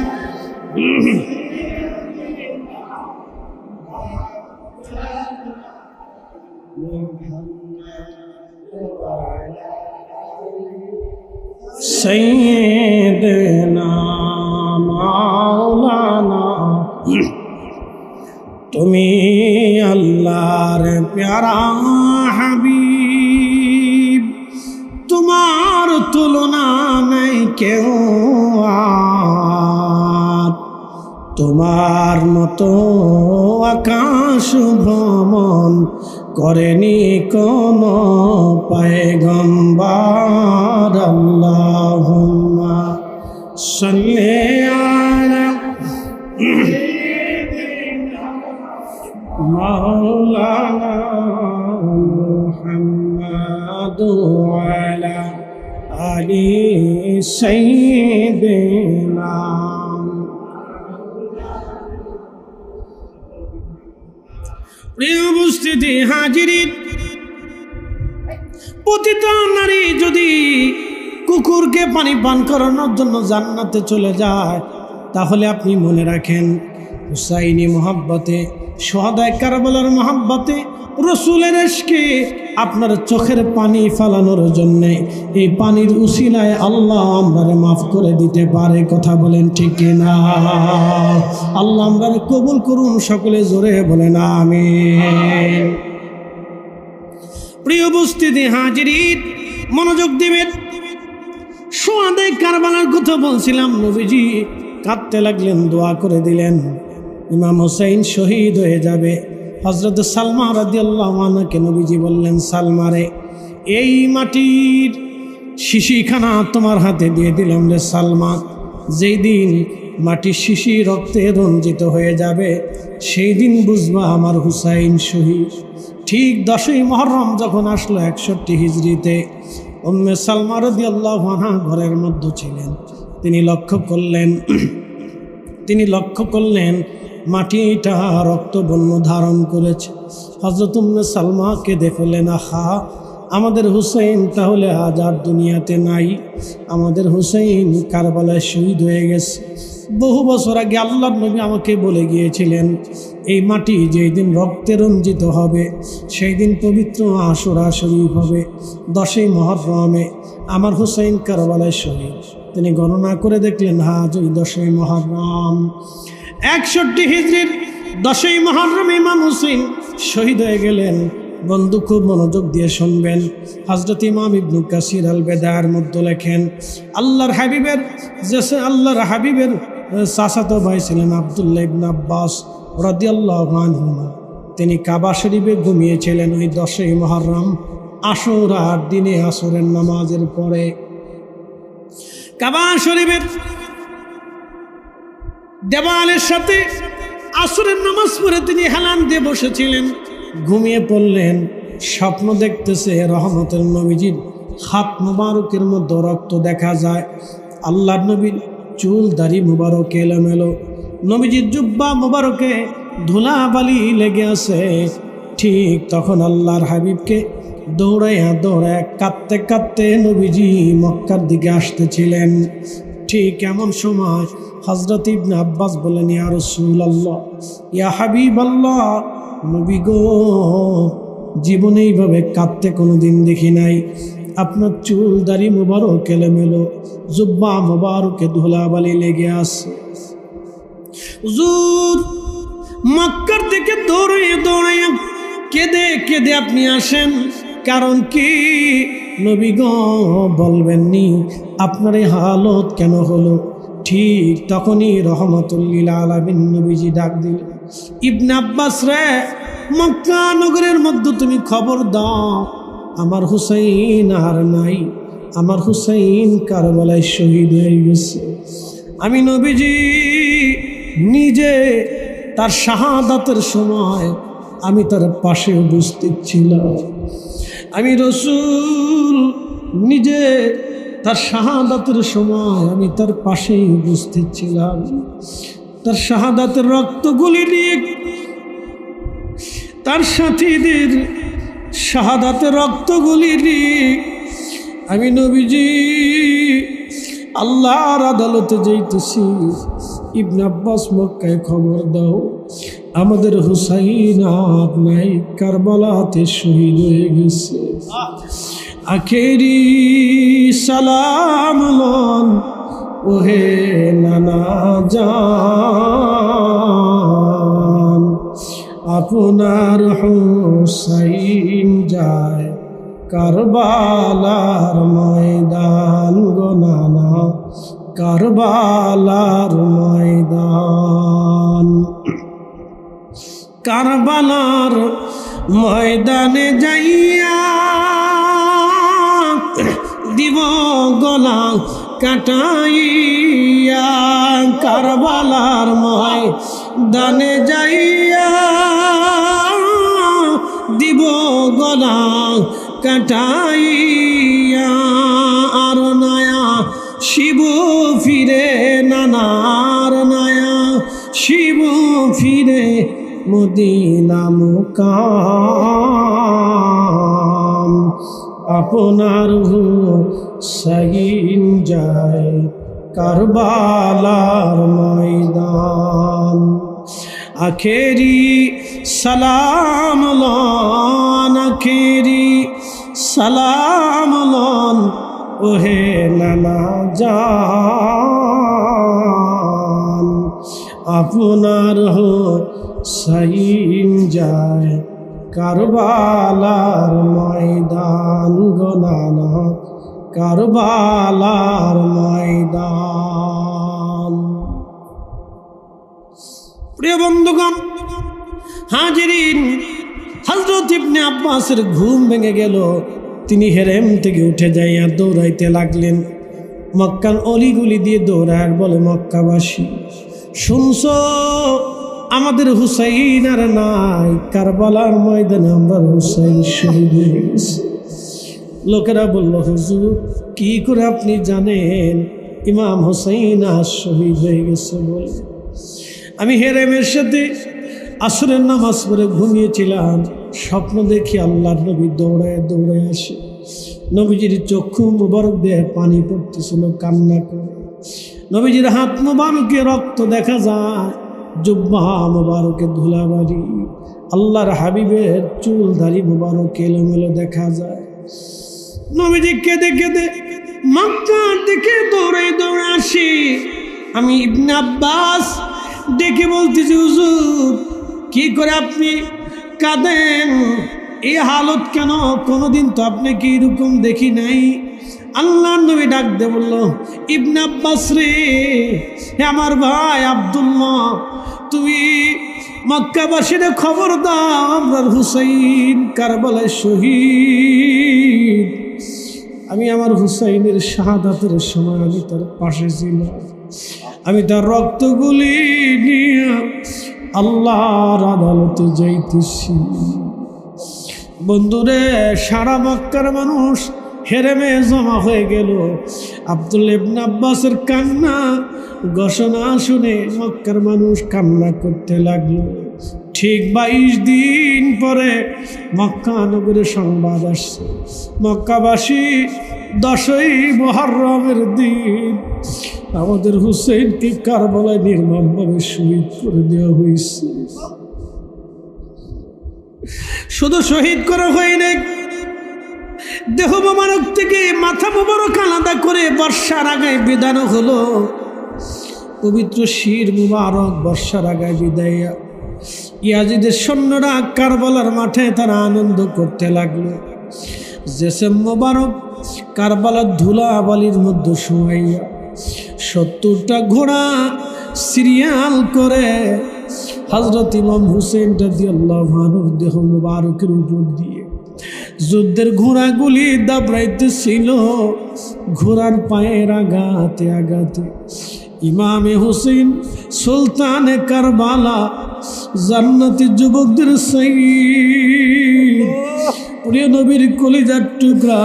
S1: সাইয়্যিদিনা মাওলানা। তুমি আল্লাহর প্যারা হাবিব, তোমার তুলনা নাই কেউ আর। তোমার মতো আকাশ ভ্রমণ করেনি কোন পয়গম্বর। আল্লাহুম্মা সাল্লি আলা মাওলানা মুহাম্মাদ ওয়া আলা আলি সাইয়্যিদিনা। প্রিয় উপস্থিতি হাজিরিন, প্রতিটা নারী যদি কুকুরকে পানি পান করানোর জন্য জান্নাতে চলে যায়, তাহলে আপনি মনে রাখেন হুসাইনি মোহাব্বতে, শুহাদায়ে কারবালার মোহাব্বতে, রসুলের ইশকে আপনার চোখের পানি ফেলানোর জন্যে এই পানির উসিলায় আল্লাহ আমরারে মাফ করে দিতে পারে। কথা বলেন ঠিক কিনা? আল্লাহ আমরারে কবুল করুন। সকলে জোরে বলেন আমিন। প্রিয় উপস্থিতি হাজিরিন, মনোযোগ দিবেন। শুহাদায়ে কারবালার কথা বলছিলাম। নবীজি কাঁদতে লাগলেন, দোয়া করে দিলেন ইমাম হোসেন শহীদ হয়ে যাবে। হযরত সালমা রাদিয়াল্লাহু আনহাকে নবীজি বললেন, সালমারে এই মাটির শিশিখানা তোমার হাতে দিয়ে দিলাম রে সালমা। যেই দিন মাটির শিশি রক্তে রঞ্জিত হয়ে যাবে, সেই দিন বুঝবা আমার হুসাইন শহীদ। ঠিক 10ই মুহররম যখন আসলো 61 হিজরিতে, উম্মে সালমা রাদিয়াল্লাহু আনহা ঘরের মধ্যে ছিলেন। তিনি লক্ষ্য করলেন মাটিটা রক্তবর্ণ ধারণ করেছে। হযরত উম্মে সালমাকে দেখলেন, আহা, আমাদের হুসাইন তাহলে আজ আর দুনিয়াতে নাই, আমাদের হুসাইন কারবালায় শহীদ হয়ে গেছে। বহু বছর আগে আল্লাহর নবী আমাকে বলে গিয়েছিলেন, এই মাটি যেই দিন রক্তে রঞ্জিত হবে সেই দিন পবিত্র আশুরা শরীফ হবে। 10ই মুহররমে আমার হুসাইন কারবালায় শহীদ। তিনি গণনা করে দেখলেন, আজ ওই 10ই মুহররম 61 হিজরির 10ই মুহররমে ইমাম হুসাইন শহীদ হয়ে গেলেন। বন্ধু, খুব মনোযোগ দিয়ে শুনবেন। হযরত ইমাম ইবনে কাসির আল বেদার মধ্যে লেখেন, আল্লাহর হাবিবের চাচাতো ভাই ছিলেন আব্দুল্লাহ ইবনে আব্বাস রাদিয়াল্লাহু আনহুমা। তিনি কাবা শরীফে ঘুমিয়েছিলেন ওই 10ই মুহররম আশুরার দিনে, আসরের নামাজের পরে। কাবা শরীফের দেওয়ালের সাথে আসরের নামাজ পড়ে তিনি হেলান দিয়ে বসেছিলেন, ঘুমিয়ে পড়লেন। স্বপ্ন দেখতেছে রহমতের নবীজির হাত মুবারকের মধ্যে রক্ত দেখা যায়। আল্লাহর নবীর চুল দাড়ি মুবারক এলোমেলো, নবীজির জুব্বা মুবারকে ধুলাবালি লেগে আছে। ঠিক তখন আল্লাহর হাবিবকে দৌড়াইয়া কাঁদতে কাঁদতে নবীজি মক্কার দিকে আসতেছিলেন। ঠিক এমন সময় হযরত ইবনে আব্বাস বলেন, ইয়া রাসূলুল্লাহ, ইয়া হাবিবাল্লাহ, নবী গো, জীবনে এইভাবে কাঁদতে কোনোদিন দেখি নাই। আপনার চুল দাড়ি মুবারক এলোমেলো, জুব্বা মুবারকে ধুলাবালি লেগে আছে। হুজুর মক্কার দিকে দৌড়াইয়া কেঁদে কেঁদে আপনি আসেন, কারণ কি? নবী গো, বলবেননি আপনার এই হালত কেন হলো? ঠিক তখনই রহমতুল্লিল আলামিন নবীজি ডাক দিলেন, ইবনে আব্বাস রে, মক্কা নগরের মধ্যে তুমি খবর দাও, আমার হুসাইন আর নাই, আমার হুসাইন কারবালায় শহীদ হয়ে গেছে। আমি নবীজি নিজে তার শাহাদাতের সময় আমি তার পাশে উপস্থিত ছিলাম। আমি রাসূল নিজে তার শাহাদাতের সময় আমি তার পাশেই উপস্থিত ছিলাম। তার শাহাদাতের রক্তগুলি নিয়ে, তার সাথীদের শাহাদাতের রক্তগুলি নিয়ে আমি নবীজি আল্লাহর আদালতে যাইতেছি। ইবনে আব্বাস, মক্কায় খবর দাও, আমাদের হুসাইন আর নাই, কারবালাতে শহীদ হয়ে গেছে। আখেরি সালাম লন ওহে নানা জান, আপনার হুসাইন যায় কারবালার ময়দান গো নানা, কারবালার ময়দান। কারবালার ময়দানে যাইয়া দিব গলা কাটাইয়া, কারবালার ময়দানে যাইয়া দিব গলা কাটাইয়া। আর নয়া শিব ফিরে নানার নয়া শিব ফিরে মদিনা মুকাম, আপনার হুসাইন যায় কারবালার ময়দান। আখেরি সালাম লন, আখেরি সালাম লন ওহে নানা জান, আপনার হুসাইন যায় কারবালার ময়দান গো নানা, কারবালার ময়দান। প্রিয় বন্ধুগণ, হাজিরিন, হযরত ইবনে আব্বাসের ঘুম ভেঙে গেল। তিনি হেরেম থেকে উঠে যাইয়া দৌড়াইতে লাগলেন। মক্কার অলিগুলি দিয়ে দৌড়ায়, বলে মক্কাবাসী শুনছো আমাদের হুসাইন আর নাই, কারবালার ময়দানে আমরা হুসাইন শহীদ হয়ে গেছে। লোকেরা বলল হুজুর কি করে আপনি জানেন ইমাম হুসাইন আর শহীদ হয়ে গেছে? বলে আমি হেরেমের সাথে আসরের নামাজ পড়ে ঘুমিয়েছিলাম, স্বপ্ন দেখি আল্লাহর নবী দৌড়ায় দৌড়ায় আসে, নবীজির চক্ষু মুবারক দিয়ে পানি পড়তেছিল, কান্না করে। নবীজির হাত মুবারকে রক্ত দেখা যায়, জুব্বা মুবারকে ধুলাবাড়ি, আল্লাহর হাবিবের চুল দাড়ি মুবারক এলোমেলো দেখা যায়। নবীজি কেঁদে কেঁদে মক্কার দিকে দৌড়ে দৌড়ে আসি। আমি ইবনে আব্বাস ডেকে বলতেছি হুজুর কি করে আপনি কাঁদেন, এই হালত কেন? কোনোদিন তো আপনাকে এরকম দেখি নাই। আল্লাহর নবী ডাক দিয়ে বলল ইবনে আব্বাস রে, হে আমার ভাই আব্দুল্লাহ, তুমি মক্কাবাসীদের খবর দাও আমার হুসাইন কারবালায় শহীদ। আমি আমার হুসাইনের শাহাদাতের সময় আমি তার পাশে ছিলাম, আমি তার রক্তগুলি নিয়ে আল্লাহর আদালতে যাইতেছি। বন্ধুরে, সারা মক্কার মানুষ হেরেমে জমা হয়ে গেল। আব্দুল্লাহ ইবনে আব্বাসের কান্না ঘোষণা শুনে মক্কার মানুষ কান্না করতে লাগলো। ঠিক 22 দিন পরে মক্কা নগরে সংবাদ আসছে, মক্কাবাসী 10ই মুহররমের দিন আমাদের হুসাইনকে কারবালায় নির্মমভাবে শহীদ করে দেওয়া হয়েছে। শুধু শহীদ করা হয়নি, দেহ মোবারক থেকে মাথা মোবারক আলাদা করে বর্ষার আগায় বিদানো হলো। পবিত্র শির মুবারক বর্ষার আগায় বিদায় ইয়াজিদের সৈন্যরা কারবালার মাঠে তারা আনন্দ করতে লাগলো। জেসেম মুবারক কারবালার ধুলা বালির মধ্যে শোয়াইয়া 70টা ঘোড়া সিরিয়াল করে হযরত ইমাম হুসেন রাদিয়াল্লাহু আনহুর দেহ মুবারকের উপর দিয়ে যুদ্ধের ঘোড়াগুলি দাবড়াইতেছিল। ঘোড়ার পায়ের আঘাতে আঘাতে ইমামে হুসেন সুলতানে কারবালা জান্নাতি যুবকদের সাইয়্যিদ, প্রিয় নবীর কলিজার টুকরা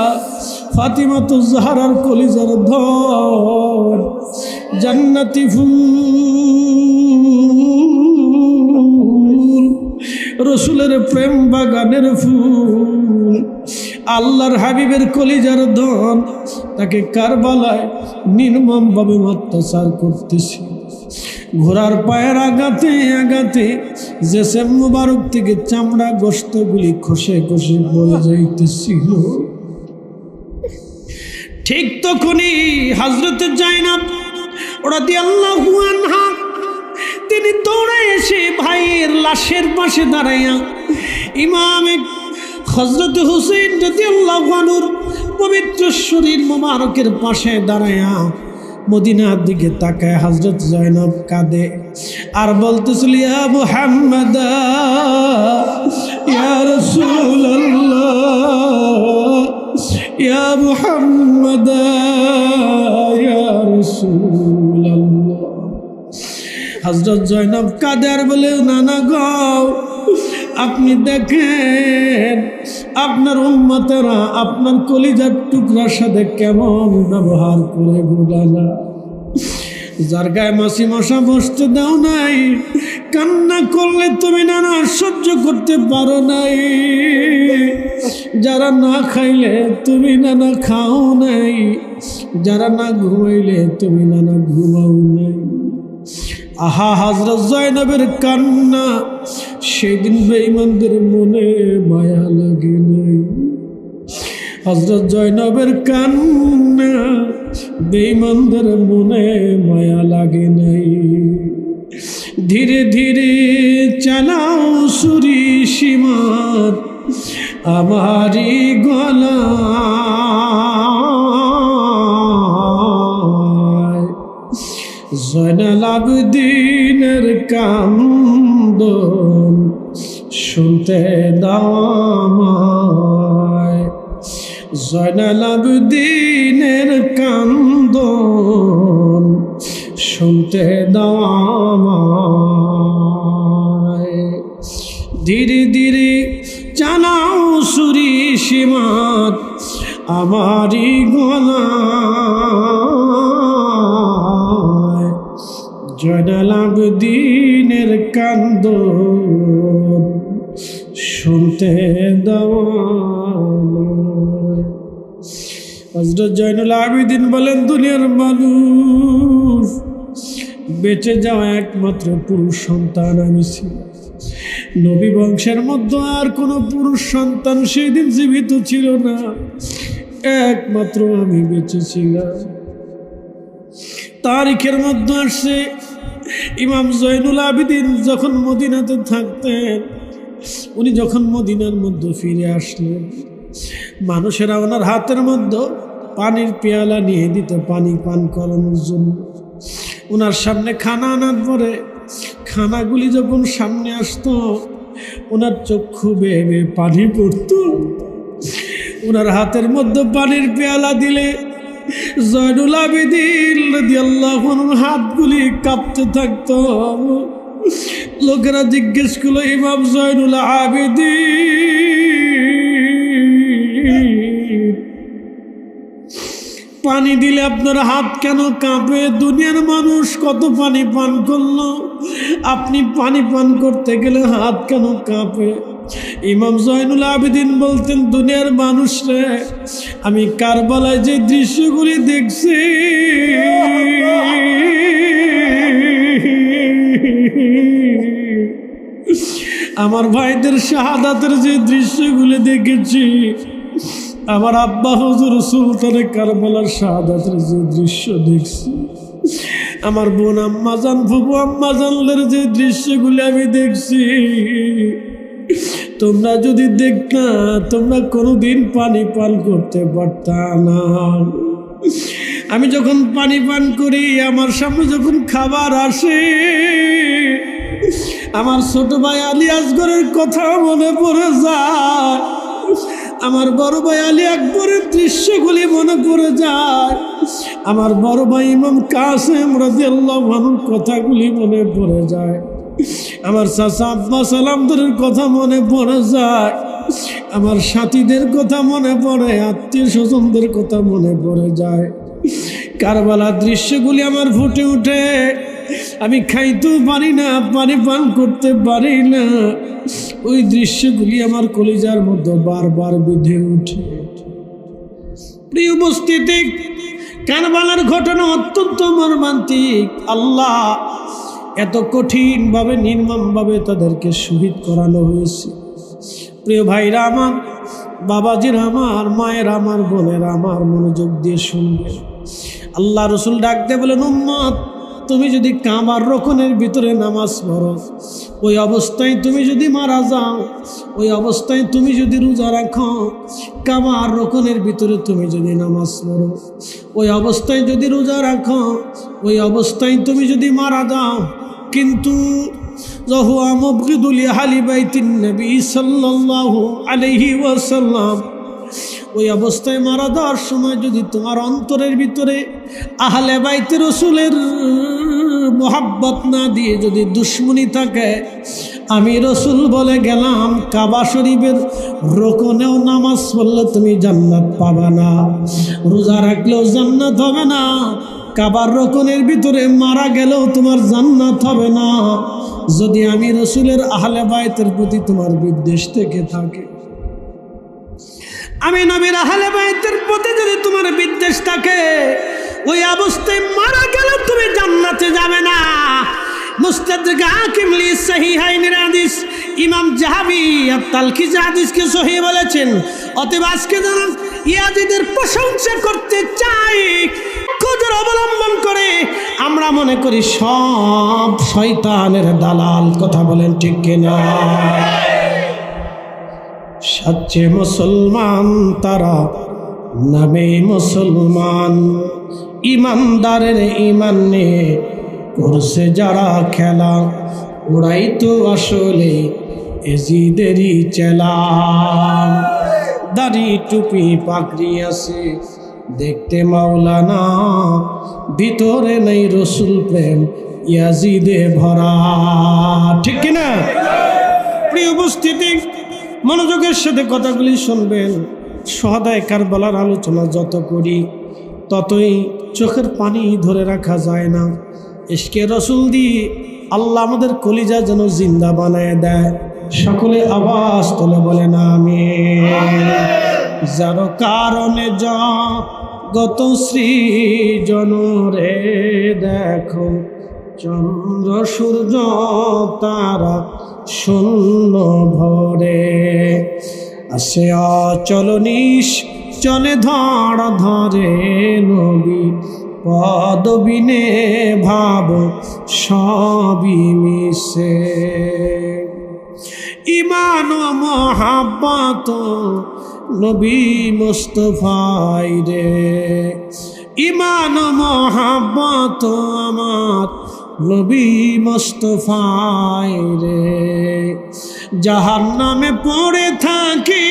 S1: ফাতিমাতুজ জাহরার কলিজার ধন, জান্নাতি ফুল, রসুলের প্রেম বাগানের ফুল, আল্লাহর হাবিবের কলিজার ধন, তাকে কারবালায় নির্মমভাবে অত্যাচার করতেছে। ঘোড়ার পায়ের আঘাতে আঘাতে জেসেম মুবারক থেকে চামড়া গোশতগুলি খসে খসে পড়ে যাইতেছিল। ঠিক তখনই হযরত জাইনাব রাদিয়াল্লাহু আনহা তিনি দৌড়ে এসে ভাইয়ের লাশের পাশে দাঁড়াইয়া ইমামে হযরত হুসাইন রাদিয়াল্লাহু আনহুর পবিত্র শরীর মুবারকের পাশে দাঁড়াইয়া মদিনার দিকে তাকায় হযরত জাইনাব কাঁদে আর বলতেছিল ইয়া মুহাম্মদ ইয়া রাসূলুল্লাহ ইয়া মুহাম্মদ ইয়া রাসূলুল্লাহ। হযরত জাইনাব কাঁদে আর বলে নানা গো, আপনি দেখেন আপনার উম্মতেরা আপনার কলিজার টুকরার সাথে কেমন ব্যবহার করে বুঝালা, যার গায়ে মাছি মশা বসতে দাও নাই, কান্না করলে তুমি নানা সহ্য করতে পারো নাই, যারা না খাইলে তুমি নানা খাও নাই, যারা না ঘুমাইলে তুমি নানা ঘুমাও নাই। আহা হযরত জাইনাবের কান্না, সেদিন বেঈমানদের মনে মায়া লাগে নাই। হযরত জাইনাবের কান্না, বেঈমানদের মনে মায়া লাগে নাই। ধীরে ধীরে চালাও ছুরি সীমাত আমারি গলা, জয়নাল আবেদিনের কান্দন শুনতে দাও আমায়, জয়নাল আবেদিনের কান্দন শুনতে দাও আমায়, ধীরে ধীরে জানাও সুরি সীমাত আমারি গলায়, জয়নাল আবেদিনের কান্দন শুনতে দাও। হযরত জয়নুল আবেদিন বলেন, দুনিয়ার মানুষ বেঁচে যাওয়া একমাত্র পুরুষ সন্তান আমি ছিলাম। নবী বংশের মধ্যে আর কোনো পুরুষ সন্তান সেই দিন জীবিত ছিল না, একমাত্র আমি বেঁচে ছিলাম। তারিখের মধ্যে আসছে ইমাম জয়নুল আবেদিন যখন মদিনাতে থাকতেন, উনি যখন মদিনার মধ্যে ফিরে আসলেন, মানুষেরা ওনার হাতের মধ্যে পানির পেয়ালা নিয়ে দিত পানি পান করানোর জন্য। ওনার সামনে খানা আনার পরে খানাগুলি যখন সামনে আসতো, ওনার চক্ষু বেয়ে বেয়ে পানি পড়ত। ওনার হাতের মধ্যে পানির পেয়ালা দিলে জয়নুল আবেদিন রাদিয়াল্লাহু আনহুর হাতগুলি কাঁপতে থাকতো। লোকেরা জিজ্ঞেস করলো, ইমাম জয়নুল আবেদিন, পানি দিলে আপনার হাত কেন কাঁপে? দুনিয়ার মানুষ কত পানি পান করলো, আপনি পানি পান করতে গেলে হাত কেন কাঁপে? ইমাম জয়নুল আবেদিন বলতেন, দুনিয়ার মানুষরে আমি কারবালায় যে দৃশ্যগুলি দেখছি, আমার ভাইদের শাহাদাতের যে দৃশ্যগুলি দেখেছি, আমার আব্বা হুজুর সুলতানে কারবালার শাহাদাতের যে দৃশ্য দেখছি, আমার বোন আম্মাজান ফুফু আম্মাজানদের যে দৃশ্যগুলি আমি দেখছি, তোমরা যদি দেখতা তোমরা কোনোদিন পানি পান করতে পারতা না। আমি যখন পানি পান করি, আমার সামনে যখন খাবার আসে, আমার ছোট ভাই আলী আসগরের কথা মনে পড়ে যায়, আমার বড় ভাই আলী আকবরের দৃশ্যগুলি মনে পড়ে যায়, আমার বড় ভাই ইমাম কাসেম রাদিয়াল্লাহু আনহুর কথাগুলি মনে পড়ে যায়, আমার চাচা আব্বাস আলমদের কথা মনে পড়ে যায়, আমার সাথীদের কথা মনে পড়ে, আত্মীয় স্বজনদের কথা মনে পড়ে যায়। কারবালার দৃশ্যগুলি আমার ফুটে উঠে, আমি খাইতেও পারি না, পানি পান করতে পারি না, ওই দৃশ্যগুলি আমার কলিজার মধ্যে বারবার বেঁধে উঠে। প্রিয় উপস্থিতি, কারবালার ঘটনা অত্যন্ত মর্মান্তিক। আল্লাহ এত কঠিনভাবে নির্মমভাবে তাদেরকে শহীদ করানো হয়েছে। প্রিয় ভাইরা আমার, বাবাজির আমার, মায়ের আমার, বোনের আমার, মনোযোগ দিয়ে শুনবেন। আল্লাহ রসুল ডাকতে বলেন, উম্মত, তুমি যদি কাবার রোকনের ভিতরে নামাজ পড়ো, ওই অবস্থায় তুমি যদি মারা যাও, ওই অবস্থায় তুমি যদি রোজা রাখো, কাবার রোকনের ভিতরে তুমি যদি নামাজ পড়ো, ওই অবস্থায় যদি রোজা রাখো, ওই অবস্থায় তুমি যদি মারা যাও, কিন্তু যহুয়া মুবগিদুল আহলি বাইতিন নবী সাল্লাল্লাহু আলাইহি ওয়াসাল্লাম, ওই অবস্থায় মারা যাওয়ার সময় যদি তোমার অন্তরের ভিতরে আহলে বাইতে রসুলের মোহাব্বত না দিয়ে যদি দুশ্মনী থাকে, আমি রসুল বলে গেলাম, কাবা শরীফের রোকনেও নামাজ পড়লে তুমি জান্নাত পাবে না, রোজা রাখলেও জান্নাত হবে না, কাবার রোকনের ভিতরে মারা গেলেও তোমার জান্নাত হবে না, যদি আমি রসুলের আহলে বাইতের প্রতি তোমার বিদ্বেষ থেকে থাকে। আমি নবীর আহলে বাইতের প্রতি যদি তোমার বিদ্বেষ থাকে, ওই অবস্থায় মারা গেলে তুমি জান্নাতে যাবে না। মুস্তাদরিক হাকিম লি সহিহাইনের হাদিস, ইমাম যাহাবী আত-তালখিজ হাদিসকে সহিহ বলেছেন। অতএব আজকে যারা ইয়াজিদের প্রশংসা করতে চাই, খোঁজের অবলম্বন করে, আমরা মনে করি সব শয়তানের দালাল। কথা বলেন ঠিক কিনা? সচ্চে মুসলমান তারা, নামে মুসলমান, ইমানদারের ইমান নিয়ে করছে যারা খেলা, ওরাই তো আসলে এজিদেরই চেলা। দাড়ি টুপি পাগড়ি আছে, দেখতে মাওলানা, ভিতরে নেই রসুল প্রেম, ইয়াজিদে ভরা। ঠিক কিনা? প্রিয় উপস্থিতি, মনোযোগের সাথে কথাগুলি শুনবেন। শহাদায়ে কারবালার আলোচনা যত করি ততই চোখের পানি ধরে রাখা যায় না। ইশকে রসুল দিয়ে আল্লাহ আমাদের কলিজা যেন জিন্দা বানায় দেয়। সকলে আওয়াজ তুলে বলেন আমিন। যার কারণে জগত সৃজন রে দেখো, চন্দ্র সূর্য তারা শূন্য ভরে, আসে অচল নিশ্চলে ধরা ধরে নবী পদবিনে ভাব সবই মিশে। ইমান ও মহাব্বত নবী মুস্তফাই রে, ইমান ও মহাব্বত আমার নবী মুস্তফাই রে। জাহান্নামে পড়ে থাকি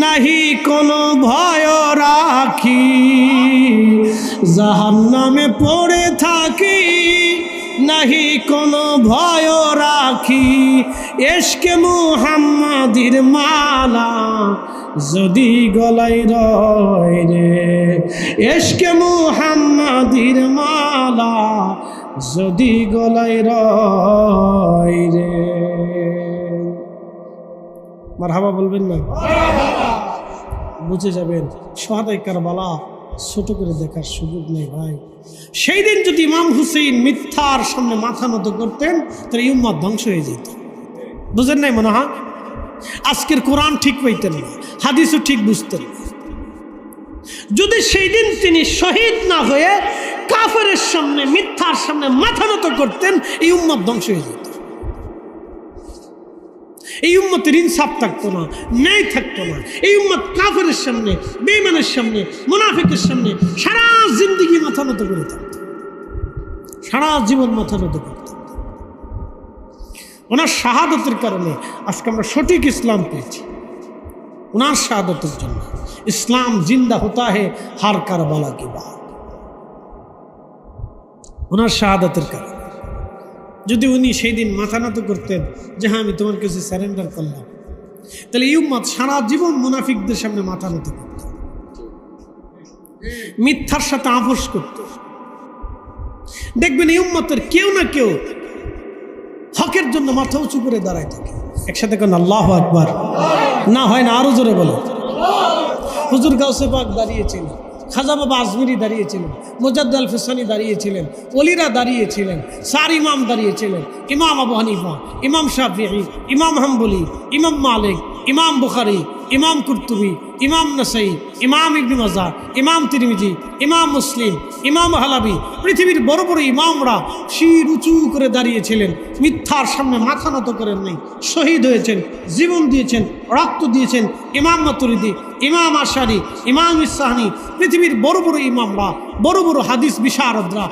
S1: নাহি কোনো ভয় রাখি, জাহান্নামে পড়ে থাকি নাহি কোনো ভয় রাখি। ইশকে মুহাম্মাদির মালা যদি গলায় রয় রে, ইশকে মুহাম্মাদির মালা যদি গলায় রয় রে। মারহাবা বলবেন না? বুঝে যাবেন শহাদায়ে কারবালা ছোট করে দেখার সুযোগ নেই ভাই। সেই দিন যদি ইমাম হুসেইন মিথ্যার সামনে মাথা নত করতেন তাহলে এই উম্মত ধ্বংস হয়ে যেত। বুঝেন নাই মনে হয়? আজকের কোরআন ঠিক পাইতেন না, হাদিসও ঠিক বুঝতেন না। যদি সেই দিন তিনি শহীদ না হয়ে কাফেরের সামনে মিথ্যার সামনে মাথা নত করতেন, এই উম্মত ধ্বংস হয়ে যেত। এই উম্মতের ইনসাফ থাকতো না, ন্যায় থাকতো না। এই উম্মত কাফেরের সামনে, বেঈমানের সামনে, মুনাফিকের সামনে সারা জিন্দেগি মাথা নত করে থাকতো, সারা জীবন মাথা নত করত। ওনার শাহাদতের কারণে আজকে আমরা সঠিক ইসলাম পেয়েছি। ওনার শাহাদতের জন্য ইসলাম জিন্দা হতা হে হার কারবালা কি বাত। ওনার শাহাদতের কারণে যদি উনি সেই দিন মাথা নত করতেন যে হ্যাঁ আমি তোমার কাছে সারেন্ডার করলাম, তাহলে এই উম্মত সারা জীবন মুনাফিকদের সামনে মাথা নত করত, মিথ্যার সাথে আপোষ করত। দেখবেন এই উম্মতের কেউ না কেউ হকের জন্য মাথা উঁচু করে দাঁড়ায় থাকে। একসাথে কোন আল্লাহু আকবার না হয় না? আরো জোরে বলো। হুজুর গাউসে পাক দাঁড়িয়েছিলেন, খাজা বাবা আজমিরি দাঁড়িয়েছিলেন, মুজাদ্দ আল ফিসানি দাঁড়িয়েছিলেন, ওলিরা দাঁড়িয়েছিলেন, চার ইমাম দাঁড়িয়েছিলেন, ইমাম আবু হানিফা, ইমাম শাফিঈ, ইমাম হাম্বলি, ইমাম মালিক, ইমাম বুখারী, ইমাম কুরতুবী, ইমাম নাসাই, ইমাম ইবনে মাজাহ, ইমাম তিরমিজি, ইমাম মুসলিম, ইমাম হালাবি, পৃথিবীর বড় বড় ইমামরা শির উঁচু করে দাঁড়িয়েছিলেন, মিথ্যার সামনে মাথা নত করেন নাই, শহীদ হয়েছেন, জীবন দিয়েছেন, রক্ত দিয়েছেন। ইমাম মাতুরিদি, ইমাম আশারি, ইমাম ইসসাহানি, পৃথিবীর বড় বড় ইমামরা, বড় বড় হাদিস বিশারদরা,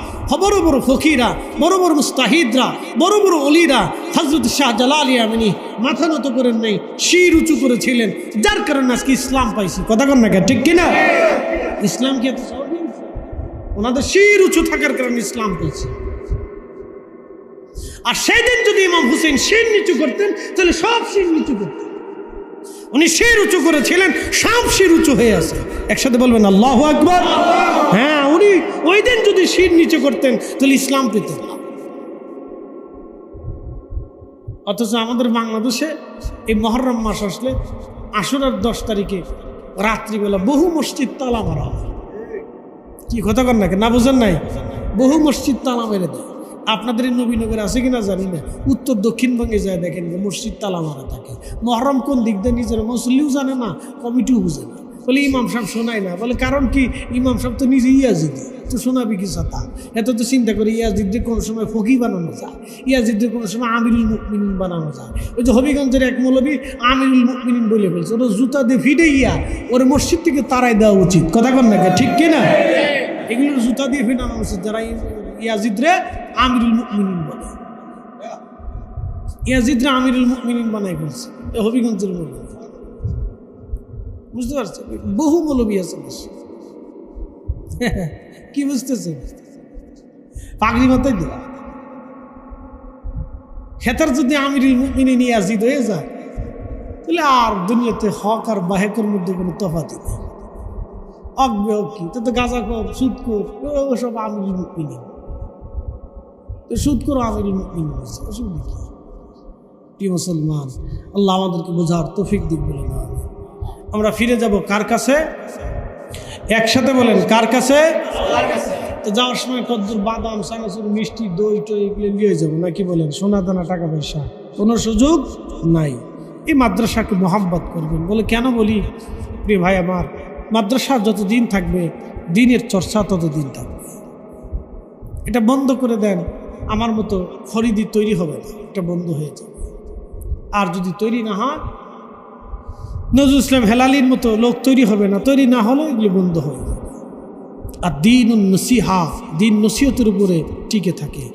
S1: বড় বড় ফকিরা, বড় বড় মুস্তাহিদরা, বড় বড় অলিরা, হযরত শাহ জালাল ইয়ামানি মাথা নত করেন নাই, শির উঁচু করেছিলেন। যার কারণে আজকে ইসলাম পাইছি। কথা কন না, ঠিক কিনা? ইসলাম কি ওনাদের শির উঁচু থাকার কারণে ইসলাম পেয়েছি। আর সেই দিন যদি ইমাম হুসেইন শির নিচু করতেন তাহলে সব শির নিচু করতেন। উনি শির উঁচু করেছিলেন, সব শির উঁচু হয়ে আছে। একসাথে বলবেন আল্লাহু আকবার। হ্যাঁ, উনি ওই দিন যদি শির নিচু করতেন তাহলে ইসলাম পেতেন। অথচ আমাদের বাংলাদেশে এই মহররম মাস আসলে আশুরার 10 তারিখে রাত্রিবেলা বহু মসজিদ তালা মারা হয়। কি কথা কন নাকি? না বুঝেন নাই? বহু মসজিদ তালা মেরে দেয়। আপনাদের এই নবীনগরে আছে কিনা জানি না, উত্তর দক্ষিণবঙ্গে যায় দেখেন মসজিদ তালা মারা থাকে। মহরম কোন দিক দিয়ে নিজের মুসল্লিও জানে না, কমিটিও বুঝে না। বলে ইমাম সাহেব শোনায় না। বলে কারণ কি? ইমাম সাহেব তো নিজে ইয়াজিদি, তো শোনাবি কি সাথা? এত তো চিন্তা করে ইয়াজিদদের কোনো সময় ফকি বানানো যায়, ইয়াজিদদের কোনো সময় আমিরুল মুমিনিন বানানো যায়। ওই যে হবিগঞ্জের এক মৌলবী আমিরুল মুমিনিন বলে ফেলছে, ওরা জুতা দিয়ে ফিটে ইয়া ওর মসজিদ থেকে তারাই দেওয়া উচিত। কথা কন না, ঠিক কিনা? এগুলোর জুতা দিয়ে ফিটানো উচিত যারা ইয়াজিদরে আমিরুল মুমিনিন বলে। ইয়াজিদরে আমিরুল মুমিনিন বানাই ফেলছে হবিগঞ্জের মৌলবী। বুঝতে পারছেন? বহু মৌলবী আছে বেশি। কি বুঝতেছেন? পাগড়ি মাথায় দিলা হেতার যদি আমিরুল মুমিনিন ইয়াজিদ হয়ে যায় তাহলে আর দুনিয়াতে হক আর বাহেকের মধ্যে কোনো তফাৎই নেই। অজ্ঞ কি তো গাঁজাখোর, সুদখোর, ওসব আমিরুল মুমিনিন। তো সুদখোর আমিরুল মুমিনিন হয়েছে, অসুবিধা কি? প্রিয় মুসলমান, আল্লাহ আমাদেরকে বোঝার তৌফিক দিক বলে না। আমরা ফিরে যাব কার কাছে? একসাথে বলেন, কার কাছে? তো যাওয়ার সময় কদ্দুর বাদাম, চানাচুর, মিষ্টি, দই টই এগুলো নিয়ে যাবো নাকি বলেন? সোনা দানা, টাকা পয়সা কোনো সুযোগ নাই। এই মাদ্রাসাকে মোহাব্বত করবেন। বলে কেন বলি? প্রিয় ভাই আমার, মাদ্রাসা যতদিন থাকবে দিনের চর্চা ততদিন থাকবে। এটা বন্ধ করে দেন, আমার মতো ফরিদি তৈরি হবে না, এটা বন্ধ হয়ে যাবে। আর যদি তৈরি না হয়, নজরুল ইসলাম হেলালির মতো লোক তৈরি হবে না, তৈরি না হলে এগুলো বন্ধ হয়ে যাবে। আর দিন নসিহা, দিন নসিহতের উপরে টিকে থাকে।